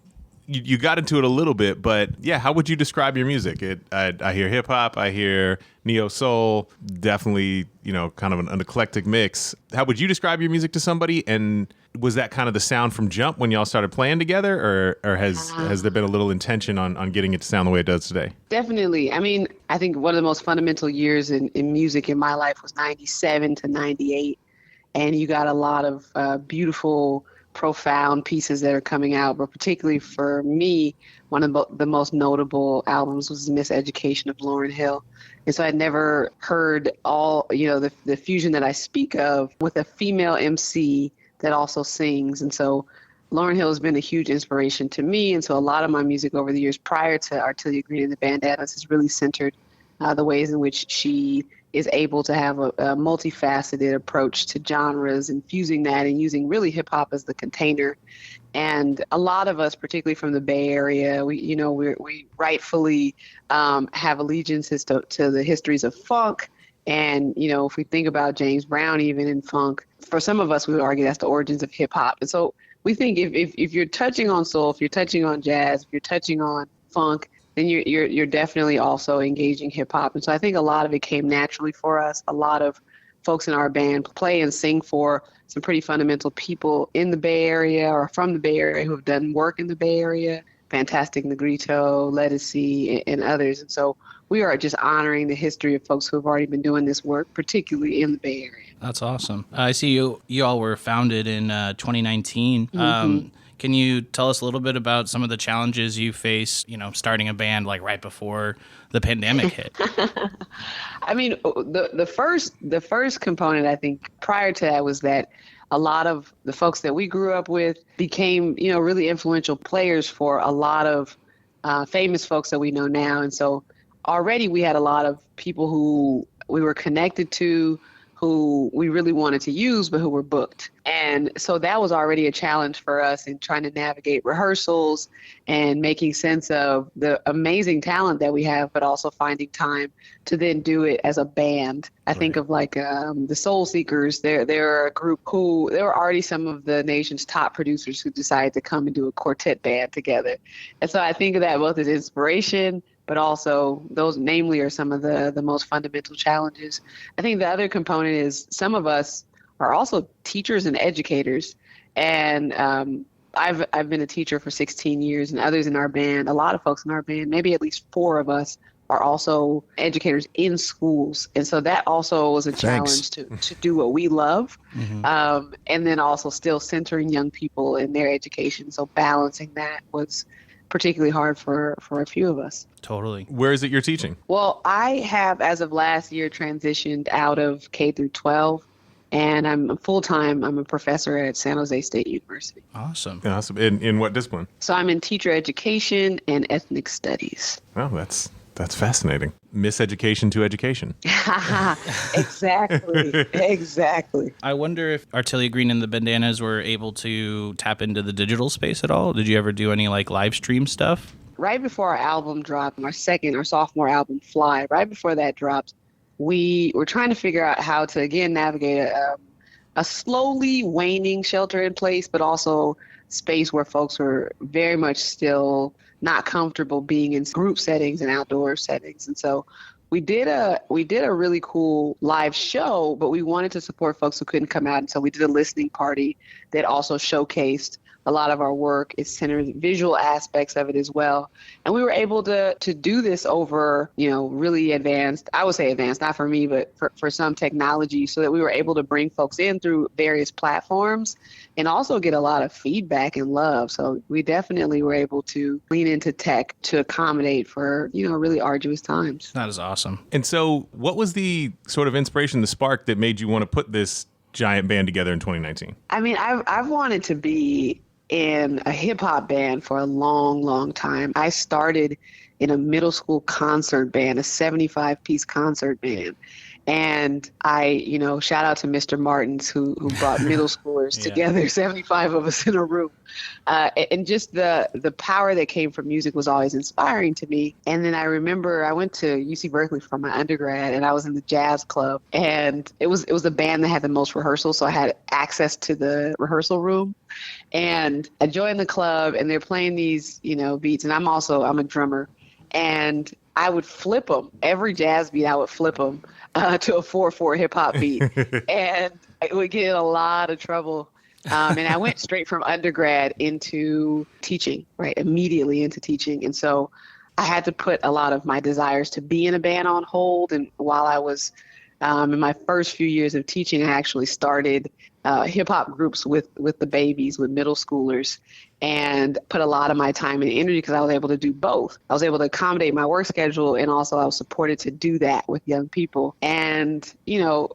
you got into it a little bit, but yeah, how would you describe your music? I hear hip hop, I hear neo soul, definitely, you know, kind of an eclectic mix. How would you describe your music to somebody? And was that kind of the sound from jump when y'all started playing together, or has there been a little intention on getting it to sound the way it does today? Definitely. I mean, I think one of the most fundamental years in music in my life was 97 to 98. And you got a lot of beautiful profound pieces that are coming out, but particularly for me, one of the most notable albums was Miseducation of Lauryn Hill. And so I'd never heard all, the fusion that I speak of with a female MC that also sings. And so Lauryn Hill has been a huge inspiration to me. And so a lot of my music over the years prior to Artelia Green and the Bandanas has really centered the ways in which she is able to have a multifaceted approach to genres and fusing that and using really hip hop as the container. And a lot of us, particularly from the Bay Area, we rightfully have allegiances to the histories of funk. And, if we think about James Brown, even in funk, for some of us, we would argue that's the origins of hip hop. And so we think if you're touching on soul, if you're touching on jazz, if you're touching on funk, then you're definitely also engaging hip hop. And so I think a lot of it came naturally for us. A lot of folks in our band play and sing for some pretty fundamental people in the Bay Area or from the Bay Area who have done work in the Bay Area, Fantastic Negrito, Lettucey, and others. And so we are just honoring the history of folks who have already been doing this work, particularly in the Bay Area. That's awesome. I see you all were founded in 2019. Mm-hmm. Can you tell us a little bit about some of the challenges you face, starting a band like right before the pandemic hit? I mean, the first component, I think, prior to that was that a lot of the folks that we grew up with became, really influential players for a lot of famous folks that we know now. And so already we had a lot of people who we were connected to, who we really wanted to use, but who were booked. And so that was already a challenge for us in trying to navigate rehearsals and making sense of the amazing talent that we have, but also finding time to then do it as a band. I think of like the Soul Seekers. They're a group who, there were already some of the nation's top producers who decided to come and do a quartet band together. And so I think of that both as inspiration, but also those namely are some of the most fundamental challenges. I think the other component is some of us are also teachers and educators. And I've been a teacher for 16 years, and others in our band, a lot of folks in our band, maybe at least 4 of us are also educators in schools. And so that also was a challenge to do what we love. Mm-hmm. And then also still centering young people in their education. So balancing that was particularly hard for a few of us. Totally. Where is it you're teaching? Well, I have, as of last year, transitioned out of K through 12, and I'm full-time. I'm a professor at San Jose State University. Awesome. Awesome. In what discipline? So I'm in teacher education and ethnic studies. Oh, that's fascinating. Miseducation to education. Exactly. I wonder if Artelia Green and the Bandanas were able to tap into the digital space at all. Did you ever do any live stream stuff? Right before our album dropped, our sophomore album, Fly, right before that dropped, we were trying to figure out how to, again, navigate a slowly waning shelter in place, but also space where folks were very much still not comfortable being in group settings and outdoor settings. And so we did a really cool live show, but we wanted to support folks who couldn't come out. And so we did a listening party that also showcased a lot of our work. It centered visual aspects of it as well. And we were able to do this over, really advanced, I would say advanced, not for me, but for some technology, so that we were able to bring folks in through various platforms and also get a lot of feedback and love. So we definitely were able to lean into tech to accommodate for, really arduous times. That is awesome. And so what was the sort of inspiration, the spark that made you want to put this giant band together in 2019? I mean, I've wanted to be in a hip hop band for a long, long time. I started in a middle school concert band, a 75-piece concert band. And I, shout out to Mr. Martins who brought middle schoolers together, 75 of us in a room. And just the power that came from music was always inspiring to me. And then I remember I went to UC Berkeley for my undergrad, and I was in the jazz club. And it was the band that had the most rehearsals, so I had access to the rehearsal room. And I joined the club, and they're playing these, beats. And I'm a drummer. And I would flip them. Every jazz beat, I would flip them to a 4/4 hip hop beat. And I would get in a lot of trouble. And I went straight from undergrad into teaching, right? Immediately into teaching. And so I had to put a lot of my desires to be in a band on hold. And while I was in my first few years of teaching, I actually started hip hop groups with the babies, with middle schoolers, and put a lot of my time and energy because I was able to do both. I was able to accommodate my work schedule, and also I was supported to do that with young people. And,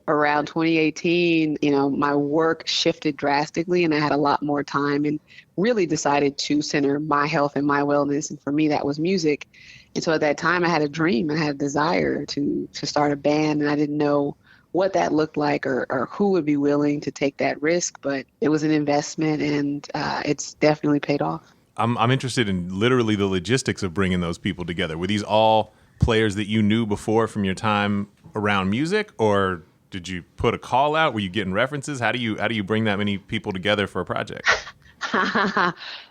around 2018, my work shifted drastically and I had a lot more time and really decided to center my health and my wellness. And for me, that was music. And so at that time I had a dream, I had a desire to start a band, and I didn't know what that looked like or who would be willing to take that risk, but it was an investment, and it's definitely paid off. I'm interested in literally the logistics of bringing those people together. Were these all players that you knew before from your time around music, or did you put a call out? Were you getting references? How do you bring that many people together for a project?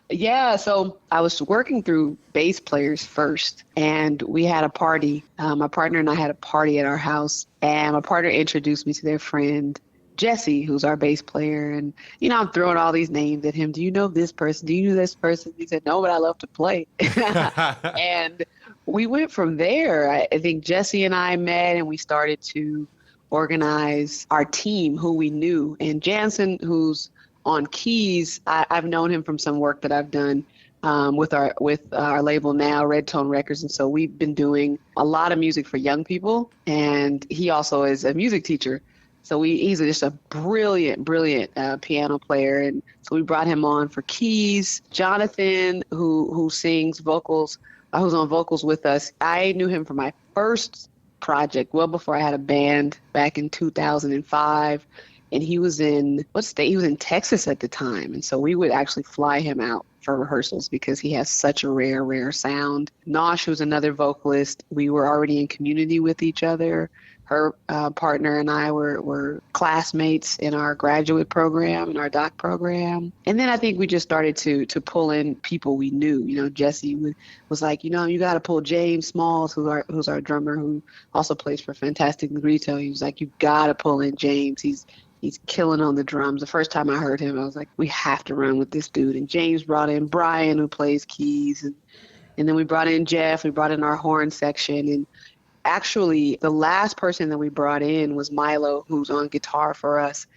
Yeah, so I was working through bass players first, and we had a party. My partner and I had a party at our house, and my partner introduced me to their friend, Jesse, who's our bass player. And, I'm throwing all these names at him. Do you know this person? Do you know this person? He said, no, but I love to play. And we went from there. I think Jesse and I met, and we started to organize our team, who we knew. And Jansen, who's on keys, I've known him from some work that I've done with our label now, Red Tone Records. And so we've been doing a lot of music for young people. And he also is a music teacher. So he's just a brilliant piano player. And so we brought him on for keys. Jonathan, who sings vocals, who's on vocals with us. I knew him from my first project, well before I had a band back in 2005. And he was in, what state? He was in Texas at the time. And so we would actually fly him out for rehearsals because he has such a rare sound. Nosh, who's another vocalist, we were already in community with each other. Her partner and I were classmates in our graduate program, in our doc program. And then I think we just started to pull in people we knew. Jesse was like, you got to pull James Smalls, who's our drummer, who also plays for Fantastic Negrito. He was like, you got to pull in James. He's killing on the drums. The first time I heard him, I was like, we have to run with this dude. And James brought in Brian, who plays keys. And then we brought in Jeff. We brought in our horn section. And actually, the last person that we brought in was Milo, who's on guitar for us.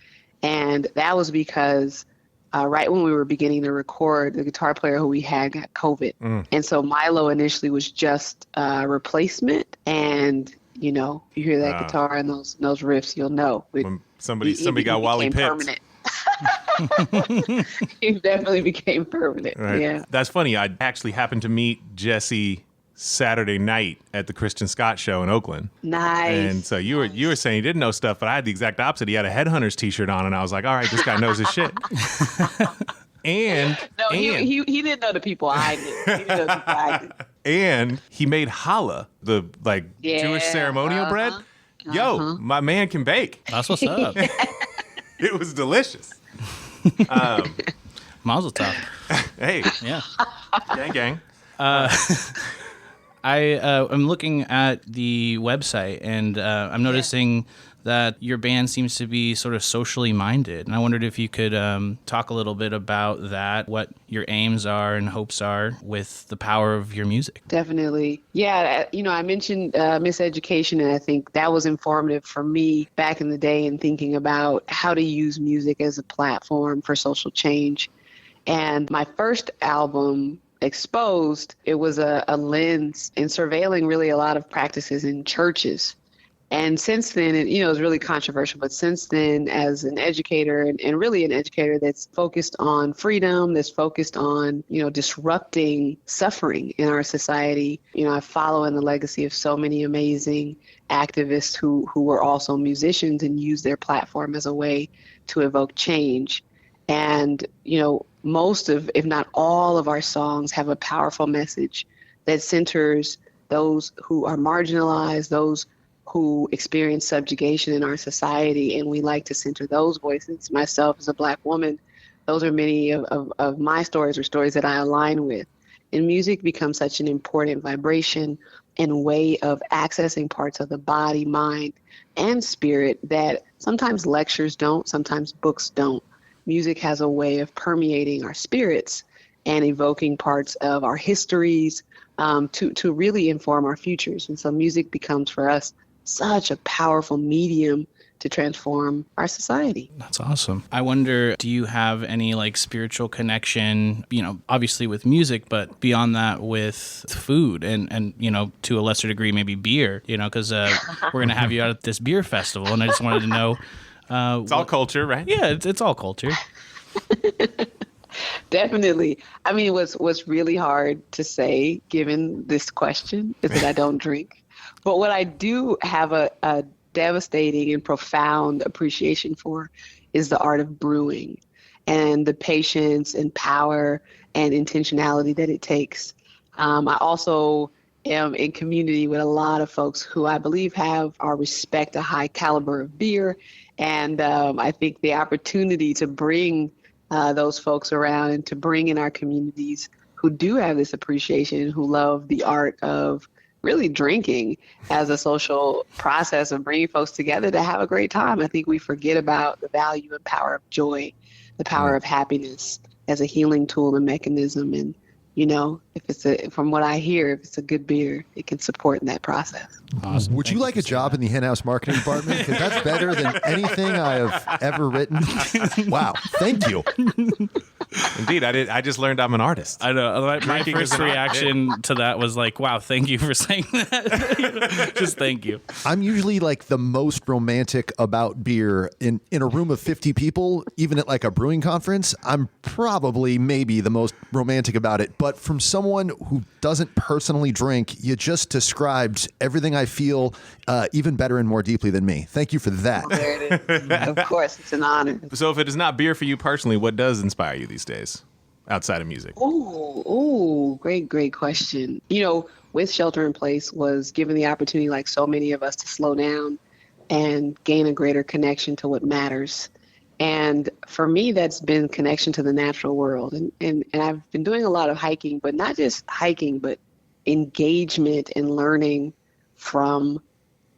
And that was because right when we were beginning to record, the guitar player who we had got COVID. And so Milo initially was just a replacement. And, you hear that guitar and those riffs, you'll know. When somebody got Wally Pitts. He definitely became permanent. Right. Yeah. That's funny. I actually happened to meet Jesse Saturday night at the Christian Scott show in Oakland. Nice. And so you were saying you didn't know stuff, but I had the exact opposite. He had a Headhunters t-shirt on, and I was like, all right, this guy knows his shit. He didn't know the people I knew. He didn't know the people I knew. And he made challah, the Jewish ceremonial bread. Yo, my man can bake. That's what's up. It was delicious. Mazel tov. Hey. Yeah. Gang. I'm looking at the website, and I'm noticing that your band seems to be sort of socially minded. And I wondered if you could talk a little bit about that, what your aims are and hopes are with the power of your music. Definitely. Yeah, I mentioned Miseducation, and I think that was informative for me back in the day in thinking about how to use music as a platform for social change. And my first album, Exposed, it was a lens in surveilling really a lot of practices in churches. And since then, it was really controversial, but since then, as an educator and really an educator that's focused on freedom, that's focused on, disrupting suffering in our society, I follow in the legacy of so many amazing activists who were also musicians and used their platform as a way to evoke change. And, most of, if not all of our songs have a powerful message that centers those who are marginalized, those who experience subjugation in our society. And we like to center those voices. Myself as a Black woman, those are many of my stories or stories that I align with. And music becomes such an important vibration and way of accessing parts of the body, mind, and spirit that sometimes lectures don't, sometimes books don't. Music has a way of permeating our spirits and evoking parts of our histories to really inform our futures. And so music becomes for us such a powerful medium to transform our society. That's awesome. I wonder, do you have any like spiritual connection, obviously with music, but beyond that with food and to a lesser degree, maybe beer, because we're going to have you out at this beer festival. And I just wanted to know. It's all culture, right? Yeah, it's all culture. Definitely. I mean, what's really hard to say given this question is that I don't drink. But what I do have a devastating and profound appreciation for is the art of brewing and the patience and power and intentionality that it takes. I also am in community with a lot of folks who I believe have or respect a high caliber of beer. And I think the opportunity to bring those folks around and to bring in our communities who do have this appreciation, who love the art of really drinking as a social process of bringing folks together to have a great time. I think we forget about the value and power of joy, the power of happiness as a healing tool and mechanism. And, from what I hear, if it's a good beer, it can support in that process. Awesome. Would you like a job in the HenHouse marketing department? Because that's better than anything I have ever written. Wow. Thank you. Indeed, I just learned I'm an artist. I know. My first reaction to that was like, wow, thank you for saying that. Just thank you. I'm usually like the most romantic about beer in a room of 50 people, even at like a brewing conference. I'm probably maybe the most romantic about it. But from someone who doesn't personally drink, you just described everything I feel even better and more deeply than me. Thank you for that. There it is. Of course, it's an honor. So if it is not beer for you personally, what does inspire you these days outside of music? Oh, great question. With Shelter in Place was given the opportunity, like so many of us, to slow down and gain a greater connection to what matters. And for me, that's been connection to the natural world. And I've been doing a lot of hiking, but not just hiking, but engagement and learning from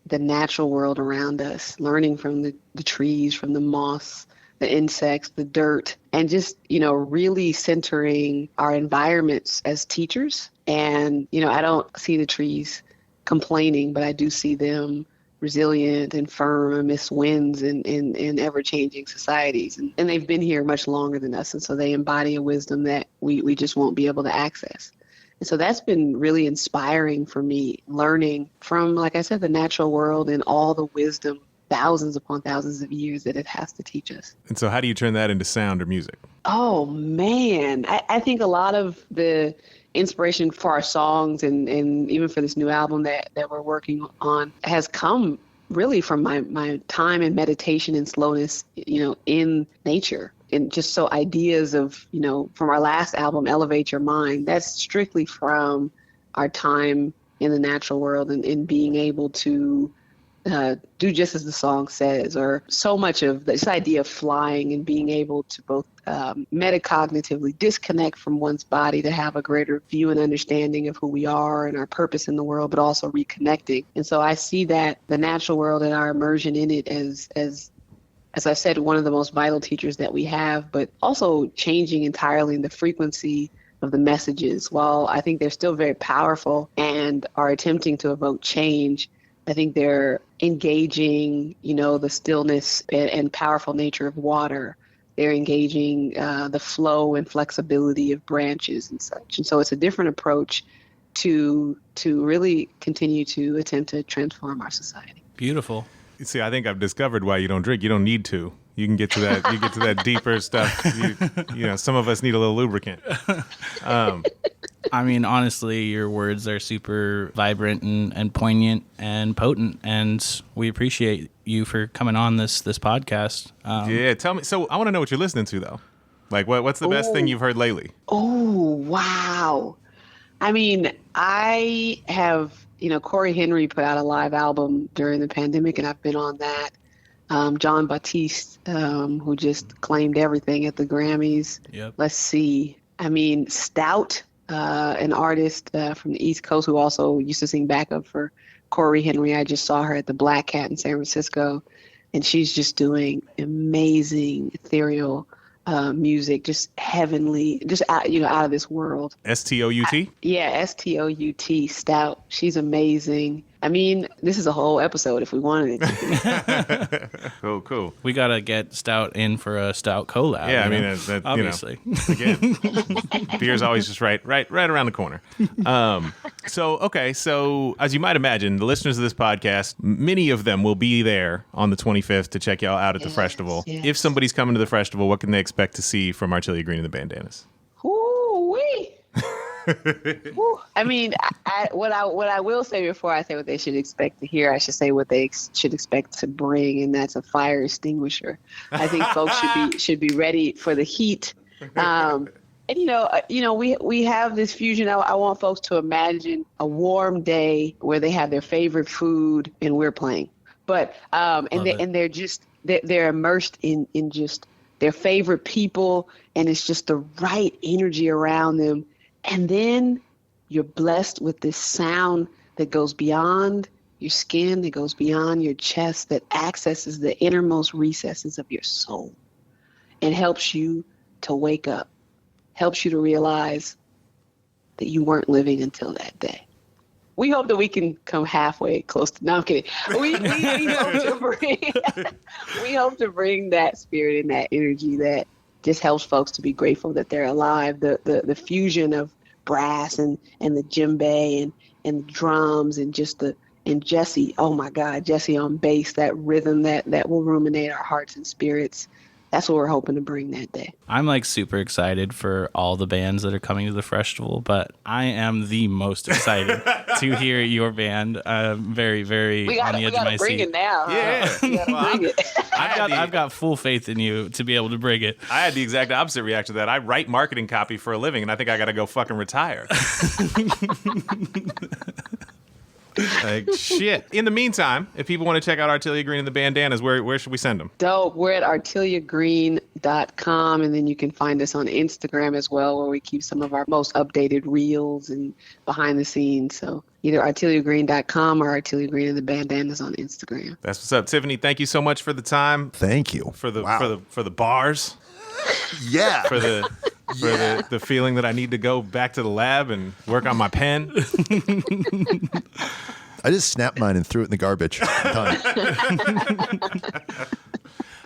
the natural world around us, learning from the trees, from the moss, the insects, the dirt, and just, really centering our environments as teachers. And, I don't see the trees complaining, but I do see them resilient and firm amidst winds in ever-changing societies. And they've been here much longer than us. And so they embody a wisdom that we just won't be able to access. And so that's been really inspiring for me, learning from, like I said, the natural world and all the wisdom, thousands upon thousands of years that it has to teach us. And so how do you turn that into sound or music? Oh, man. I think a lot of the inspiration for our songs and even for this new album that we're working on has come really from my time in meditation and slowness, in nature. And just so ideas of, from our last album, Elevate Your Mind, that's strictly from our time in the natural world and being able to do just as the song says, or so much of this idea of flying and being able to both metacognitively disconnect from one's body to have a greater view and understanding of who we are and our purpose in the world, but also reconnecting. And so I see that the natural world and our immersion in it as I said, one of the most vital teachers that we have, but also changing entirely the frequency of the messages. While I think they're still very powerful and are attempting to evoke change, I think they're engaging, the stillness and powerful nature of water. They're engaging the flow and flexibility of branches and such. And so it's a different approach to really continue to attempt to transform our society. Beautiful. See, I think I've discovered why you don't drink. You don't need to. You can get to that. You get to that deeper stuff. Some of us need a little lubricant. I mean, honestly, your words are super vibrant and poignant and potent, and we appreciate you for coming on this podcast. Yeah, tell me. So I want to know what you're listening to, though. Like, what's the best thing you've heard lately? Oh, wow. I mean, I have, Corey Henry put out a live album during the pandemic, and I've been on that. John Batiste, who just claimed everything at the Grammys. Yep. Let's see. I mean, Stout, an artist from the East Coast who also used to sing backup for Corey Henry. I just saw her at the Black Cat in San Francisco, and she's just doing amazing ethereal music, just heavenly, just out of this world. Stout? Yeah, Stout. She's amazing. I mean, this is a whole episode if we wanted it to be. Cool. We gotta get Stout in for a Stout collab. Yeah, I you mean, know? that, Obviously. Again, beer's always just right around the corner. So as you might imagine, the listeners of this podcast, many of them will be there on the 25th to check y'all out at the Freshtival. Yes. If somebody's coming to the Freshtival, what can they expect to see from Artelia Green and the Bandanas? Ooh-wee. I mean, what I will say before I say what they should expect to hear, I should say what they should expect to bring, and that's a fire extinguisher. I think folks should be ready for the heat. And we have this fusion. I want folks to imagine a warm day where they have their favorite food and we're playing, but they're immersed in just their favorite people, and it's just the right energy around them. And then you're blessed with this sound that goes beyond your skin, that goes beyond your chest, that accesses the innermost recesses of your soul and helps you to wake up, helps you to realize that you weren't living until that day. We hope that we can come halfway close to, no, I'm kidding. We hope to bring that spirit and that energy that just helps folks to be grateful that they're alive. The fusion of brass and the djembe and the drums and Jesse, oh my God, Jesse on bass, that rhythm that will ruminate our hearts and spirits. That's what we're hoping to bring that day. I'm like super excited for all the bands that are coming to the Freshtival, but I am the most excited to hear your band. Very, very on the edge of my seat. We gotta bring it now. Yeah. We gotta bring it. I've got full faith in you to be able to bring it. I had the exact opposite reaction to that. I write marketing copy for a living, and I think I got to go fucking retire. Like, shit. In the meantime, if people want to check out Artelia Green and the Bandanas, where should we send them? Dope. We're at arteliagreen.com, and then you can find us on Instagram as well, where we keep some of our most updated reels and behind the scenes. So either arteliagreen.com or Artelia Green and the Bandanas on Instagram. That's what's up. Tiffani, thank you so much for the time. Thank you. For the bars. Yeah. For the feeling that I need to go back to the lab and work on my pen. I just snapped mine and threw it in the garbage. Done.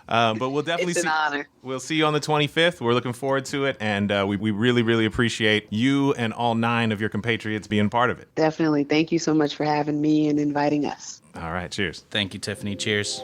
But we'll definitely It's an honor. We'll see you on the 25th. We're looking forward to it, and we really, really appreciate you and all 9 of your compatriots being part of it. Definitely. Thank you so much for having me and inviting us. All right, cheers. Thank you, Tiffani. Cheers.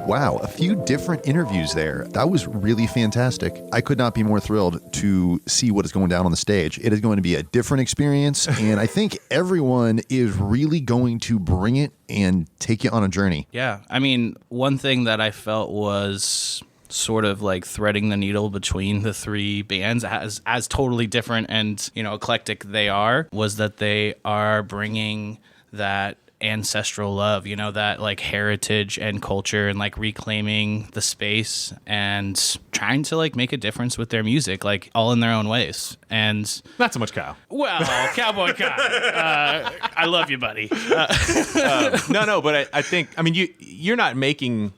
Wow, a few different interviews there. That was really fantastic. I could not be more thrilled to see what is going down on the stage. It is going to be a different experience, and I think everyone is really going to bring it and take you on a journey. Yeah. I mean, one thing that I felt was sort of like threading the needle between the 3 bands as totally different and, eclectic they are, was that they are bringing that ancestral love, that like heritage and culture, and like reclaiming the space and trying to like make a difference with their music, like all in their own ways. And Not so much Kyle. well, Cowboy Kyle, I love you, buddy. No, but I think, you're not making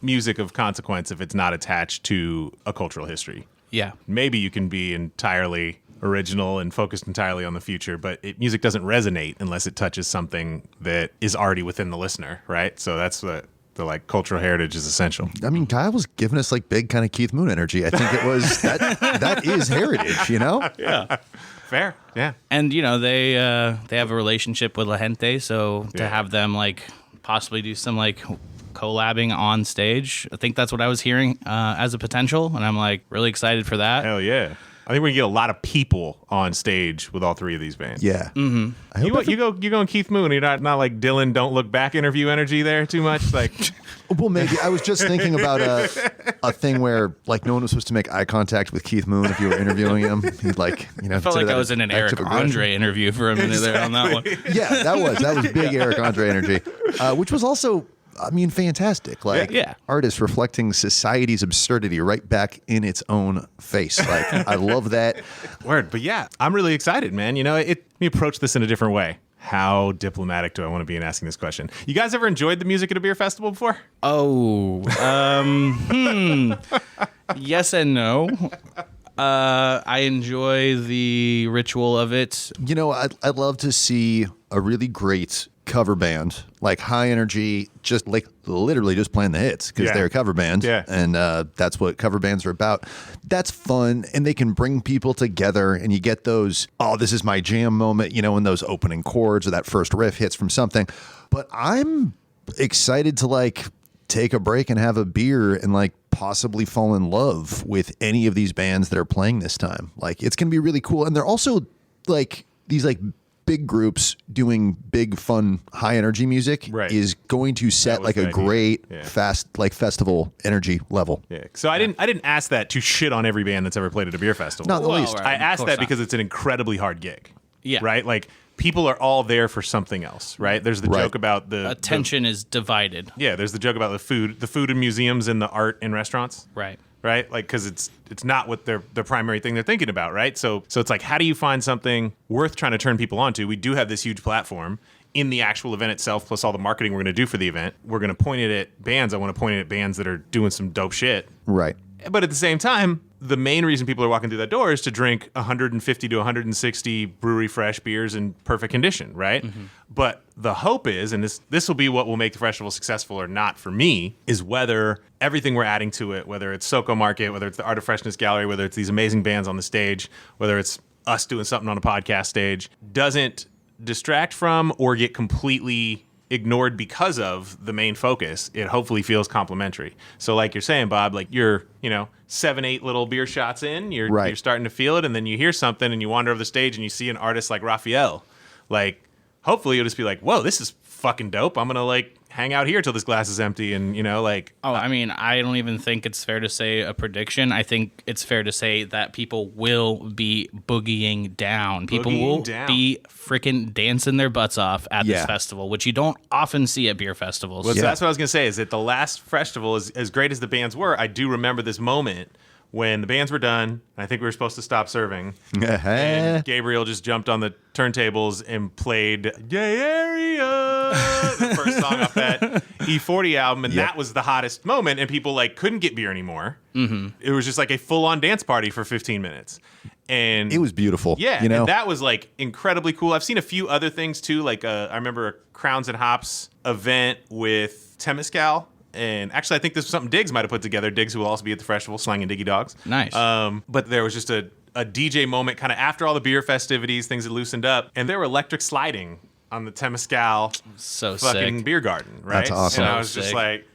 music of consequence if it's not attached to a cultural history. Yeah. Maybe you can be entirely original and focused entirely on the future, but music doesn't resonate unless it touches something that is already within the listener, right? So that's the like cultural heritage is essential. I mean, Kyle was giving us like big kind of Keith Moon energy. I think it was that is heritage, Yeah. Fair. Yeah. And they have a relationship with La Gente, so to have them like possibly do some like collabing on stage, I think that's what I was hearing as a potential, and I'm like really excited for that. Hell yeah. I think we can get a lot of people on stage with all 3 of these bands. Yeah. Mm-hmm. You go Keith Moon. You're not like Dylan Don't Look Back interview energy there too much. Like, Well, maybe. I was just thinking about a thing where like no one was supposed to make eye contact with Keith Moon if you were interviewing him. He'd like, I felt like I was in an Eric Andre interview for a minute there on that one. Yeah, that was big Eric Andre energy, which was also, fantastic. Like, artists reflecting society's absurdity right back in its own face. Like, I love that. Word. But yeah, I'm really excited, man. Let me approach this in a different way. How diplomatic do I want to be in asking this question? You guys ever enjoyed the music at a beer festival before? Oh, yes and no. I enjoy the ritual of it. You know, I'd love to see a really great cover band, like high energy, just like literally just playing the hits because they're a cover band. Yeah. And that's what cover bands are about. That's fun. And they can bring people together and you get those, oh, this is my jam moment, you know, when those opening chords or that first riff hits from something. But I'm excited to like take a break and have a beer and like possibly fall in love with any of these bands that are playing this time. Like it's going to be really cool. And they're also like these like big groups doing big, fun, high energy music is going to set like a great fast, like festival energy level. Yeah. So I didn't ask that to shit on every band that's ever played at a beer festival. Not the least. Right. I asked that because it's an incredibly hard gig. Yeah. Right? Like people are all there for something else, right? There's the joke about the attention is divided. Yeah, there's the joke about the food in museums and the art in restaurants. Right. Right? Like, because it's not what their primary thing they're thinking about, right? So it's like, how do you find something worth trying to turn people onto? We do have this huge platform in the actual event itself, plus all the marketing we're going to do for the event. We're going to point it at bands. I want to point it at bands that are doing some dope shit. Right. But at the same time, the main reason people are walking through that door is to drink 150 to 160 brewery fresh beers in perfect condition, right? Mm-hmm. But the hope is, and this will be what will make the festival successful or not for me, is whether everything we're adding to it, whether it's Soko Market, whether it's the Art of Freshness Gallery, whether it's these amazing bands on the stage, whether it's us doing something on a podcast stage, doesn't distract from or get completely ignored because of the main focus. It hopefully feels complimentary. So like you're saying, Bob, like you're, 7-8 little beer shots in, you're starting to feel it, and then you hear something and you wander over the stage and you see an artist like Rafael. Like, hopefully you'll just be like, whoa, this is fucking dope. I'm gonna like hang out here till this glass is empty, and I mean, I don't even think it's fair to say a prediction. I think it's fair to say that people will be boogieing down. People will be freaking dancing their butts off at this festival, which you don't often see at beer festivals. Well, so that's what I was gonna say, is that the last festival, as great as the bands were, I do remember this moment when the bands were done, and I think we were supposed to stop serving, and Gabriel just jumped on the turntables and played Gay Area, the first song off that E40 album, and that was the hottest moment, and people like couldn't get beer anymore. Mm-hmm. It was just like a full-on dance party for 15 minutes. And it was beautiful. Yeah, and that was like incredibly cool. I've seen a few other things too, like I remember a Crowns and Hops event with Temescal. And actually, I think this was something Diggs might have put together. Diggs, who will also be at the festival, slanging Diggy Dogs. Nice. But there was just a DJ moment kind of after all the beer festivities, things had loosened up, and there were electric sliding on the Temescal fucking beer garden, right? That's awesome. And I was just like,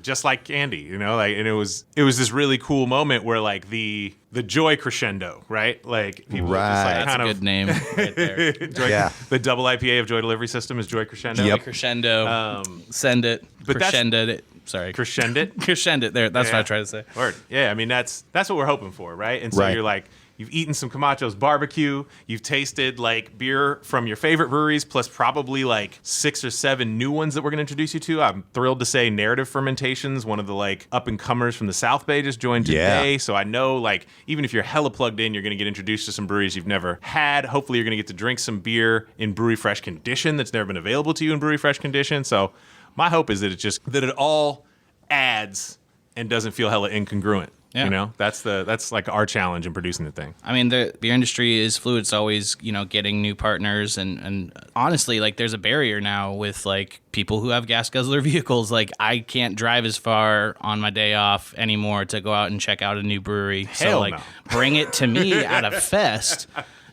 just like candy, and it was this really cool moment where like the joy crescendo, right? Like people just like That's a good name right there. The double IPA of Joy Delivery System is Joy Crescendo. Joy Crescendo. Send it. But crescendo it. Sorry. Crescendo it? Crescendo it. There. That's what I tried to say. Word. Yeah, I mean, that's what we're hoping for, right? And so you're like, you've eaten some Camacho's barbecue. You've tasted like beer from your favorite breweries, plus probably like 6 or 7 new ones that we're going to introduce you to. I'm thrilled to say Narrative Fermentations, one of the like up and comers from the South Bay, just joined today. So I know like even if you're hella plugged in, you're going to get introduced to some breweries you've never had. Hopefully you're going to get to drink some beer in brewery fresh condition that's never been available to you in brewery fresh condition. So my hope is that it all adds and doesn't feel hella incongruent. Yeah. That's like our challenge in producing the thing. I mean, the beer industry is fluid. It's always, getting new partners. And honestly, like there's a barrier now with like people who have gas guzzler vehicles. Like I can't drive as far on my day off anymore to go out and check out a new brewery. Hell no. Bring it to me at a fest.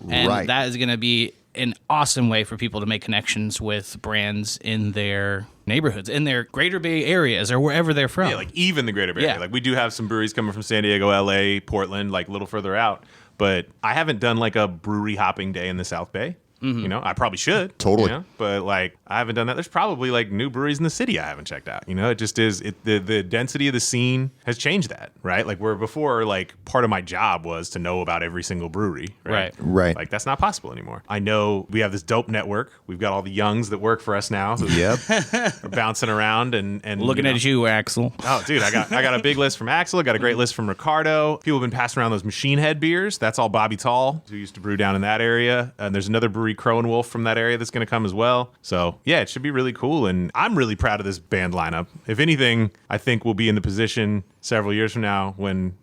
And that is going to be an awesome way for people to make connections with brands in their neighborhoods, in their Greater Bay areas, or wherever they're from. Yeah, like even the Greater Bay Area. Like we do have some breweries coming from San Diego, LA, Portland, like a little further out. But I haven't done like a brewery hopping day in the South Bay. Mm-hmm. I probably should. Totally. But like I haven't done that. There's probably like new breweries in the city I haven't checked out. It just is the density of the scene has changed that, right? Like where before like part of my job was to know about every single brewery. Right. Like that's not possible anymore. I know we have this dope network. We've got all the youngs that work for us now. Are bouncing around and looking at you, Axel. Oh, dude, I got a big list from Axel. I got a great list from Ricardo. People have been passing around those Machine Head beers. That's all Bobby Tall, who used to brew down in that area. And there's another brewery, Crow and Wolf, from that area that's going to come as well. So yeah, it should be really cool. And I'm really proud of this band lineup. If anything, I think we'll be in the position several years from now when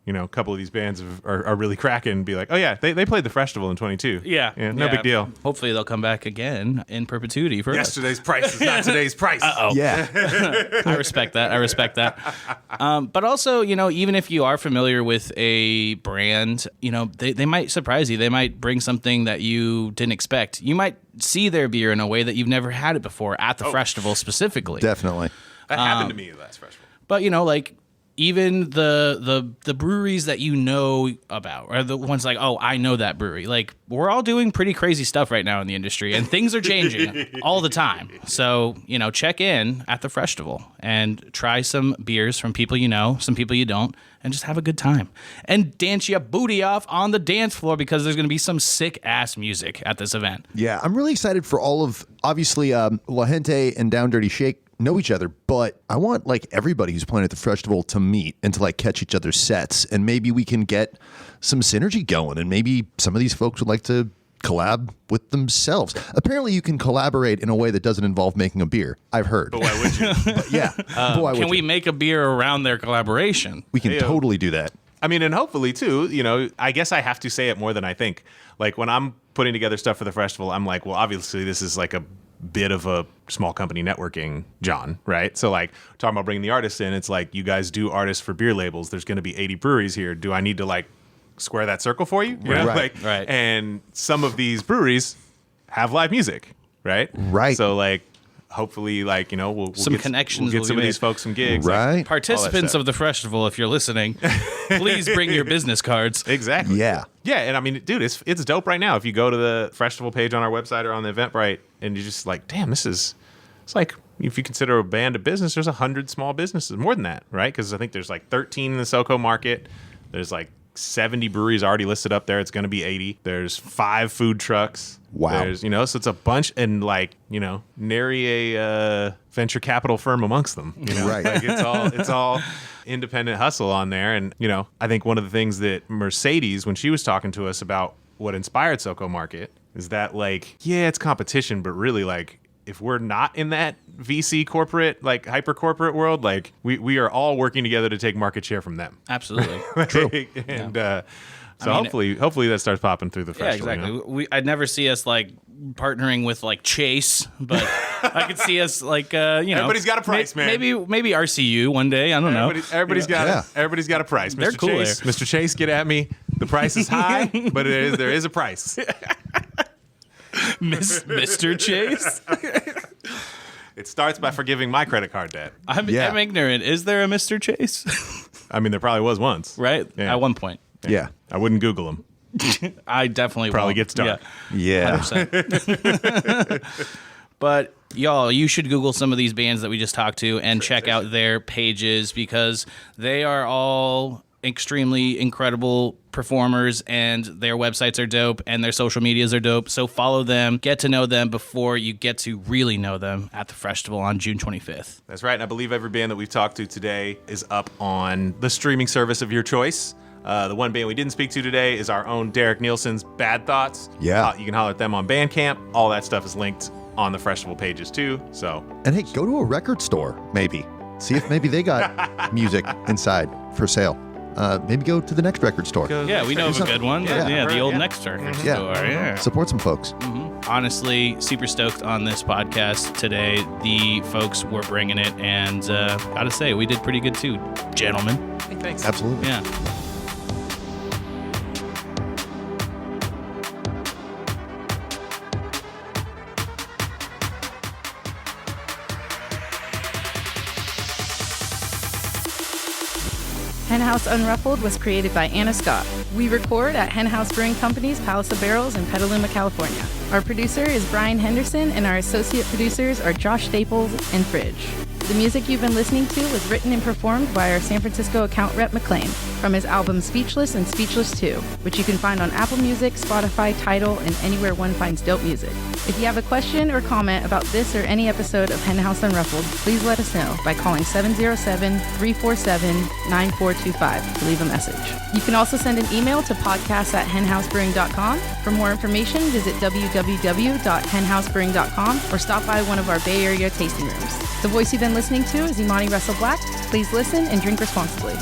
a couple of these bands are really cracking and be like, oh yeah, they played the Freshtival in 22. Yeah. No big deal. Hopefully they'll come back again in perpetuity for us. Yesterday's price is not today's price. Uh-oh. Yeah. I respect that. But also, even if you are familiar with a brand, they might surprise you. They might bring something that you didn't expect. You might see their beer in a way that you've never had it before at the Freshtival specifically. Definitely. That happened to me last Freshtival. But even the breweries that you know about are the ones like, oh, I know that brewery. Like, we're all doing pretty crazy stuff right now in the industry, and things are changing all the time. So, check in at the Freshtival and try some beers from people you know, some people you don't, and just have a good time. And dance your booty off on the dance floor because there's going to be some sick-ass music at this event. Yeah, I'm really excited for all of, obviously, La Gente and Down Dirty Shake know each other, but I want everybody who's playing at the Freshtival to meet and to catch each other's sets, and maybe we can get some synergy going, and maybe some of these folks would like to collab with themselves. Apparently you can collaborate in a way that doesn't involve making a beer, I've heard. But why would you? But yeah. Can we make a beer around their collaboration? We can totally do that. I mean, and hopefully too, I guess I have to say it more than I think. Like when I'm putting together stuff for the Freshtival, I'm like, well, obviously this is a bit of a small company networking, John, right? So talking about bringing the artists in, it's like, you guys do artists for beer labels. There's going to be 80 breweries here. Do I need to square that circle for you? Right. Right. And some of these breweries have live music, right? Right. So hopefully, we'll some get, connections. We'll get some of these folks some gigs. Right. Participants of the Freshtival, if you're listening, please bring your business cards. Exactly. Yeah. Yeah, and I mean, dude, it's dope right now. If you go to the Freshtival page on our website or on the Eventbrite, and you're just damn, it's if you consider a band a business, there's 100 small businesses, more than that, right? Because I think there's 13 in the SoCo market. There's 70 breweries already listed up there. It's going to be 80. There's 5 food trucks. Wow. There's, so it's a bunch, and nary a venture capital firm amongst them. Right. It's all independent hustle on there. And, I think one of the things that Mercedes, when she was talking to us about what inspired SoCo Market, is that it's competition, but really if we're not in that VC corporate, hyper corporate world, we are all working together to take market share from them. Absolutely. True. And so hopefully that starts popping through the Freshtival. Yeah, exactly. I'd never see us partnering with Chase, but I could see us everybody's got a price, man. Maybe RCU one day. I don't know. Everybody's got a price. They're Mr. cool Chase, there. Mr. Chase, get at me. The price is high, but there is a price. Mr. Chase. It starts by forgiving my credit card debt. I'm ignorant. Is there a Mr. Chase? I mean, there probably was once. Right? Yeah. At one point. Yeah. I wouldn't Google them. I definitely Probably won't. gets dark. Yeah. 100%. But y'all, you should Google some of these bands that we just talked to and check out their pages, because they are all extremely incredible performers, and their websites are dope and their social medias are dope. So follow them, get to know them before you get to really know them at the Freshtival on June 25th. That's right. And I believe every band that we've talked to today is up on the streaming service of your choice. The one band we didn't speak to today is our own Derek Nielsen's Bad Thoughts. Yeah. You can holler at them on Bandcamp. All that stuff is linked on the Freshtival pages too. So, And hey, go to a record store, maybe. See if maybe they got music inside for sale. Maybe go to the next record store. Yeah, we know of a good one. Yeah. The old Yeah. Next Record Yeah. Store. Yeah. Support some folks. Honestly, super stoked on this podcast today. The folks were bringing it, and gotta say, we did pretty good too, gentlemen. hey, thanks. Absolutely. Yeah. HenHouse Unruffled was created by Anna Scott. We record at HenHouse Brewing Company's Palace of Barrels in Petaluma, California. Our producer is Brian Henderson, and our associate producers are Josh Staples and Fridge. The music you've been listening to was written and performed by our San Francisco account rep McLean from his album Speechless and Speechless 2, which you can find on Apple Music, Spotify, Tidal, and anywhere one finds dope music. If you have a question or comment about this or any episode of HenHouse Unruffled, please let us know by calling 707-347-9425 to leave a message. You can also send an email to podcast@henhousebrewing.com. For more information, visit www.henhousebrewing.com or stop by one of our Bay Area tasting rooms. The voice you've been listening to is Imani Russell Black. Please listen and drink responsibly.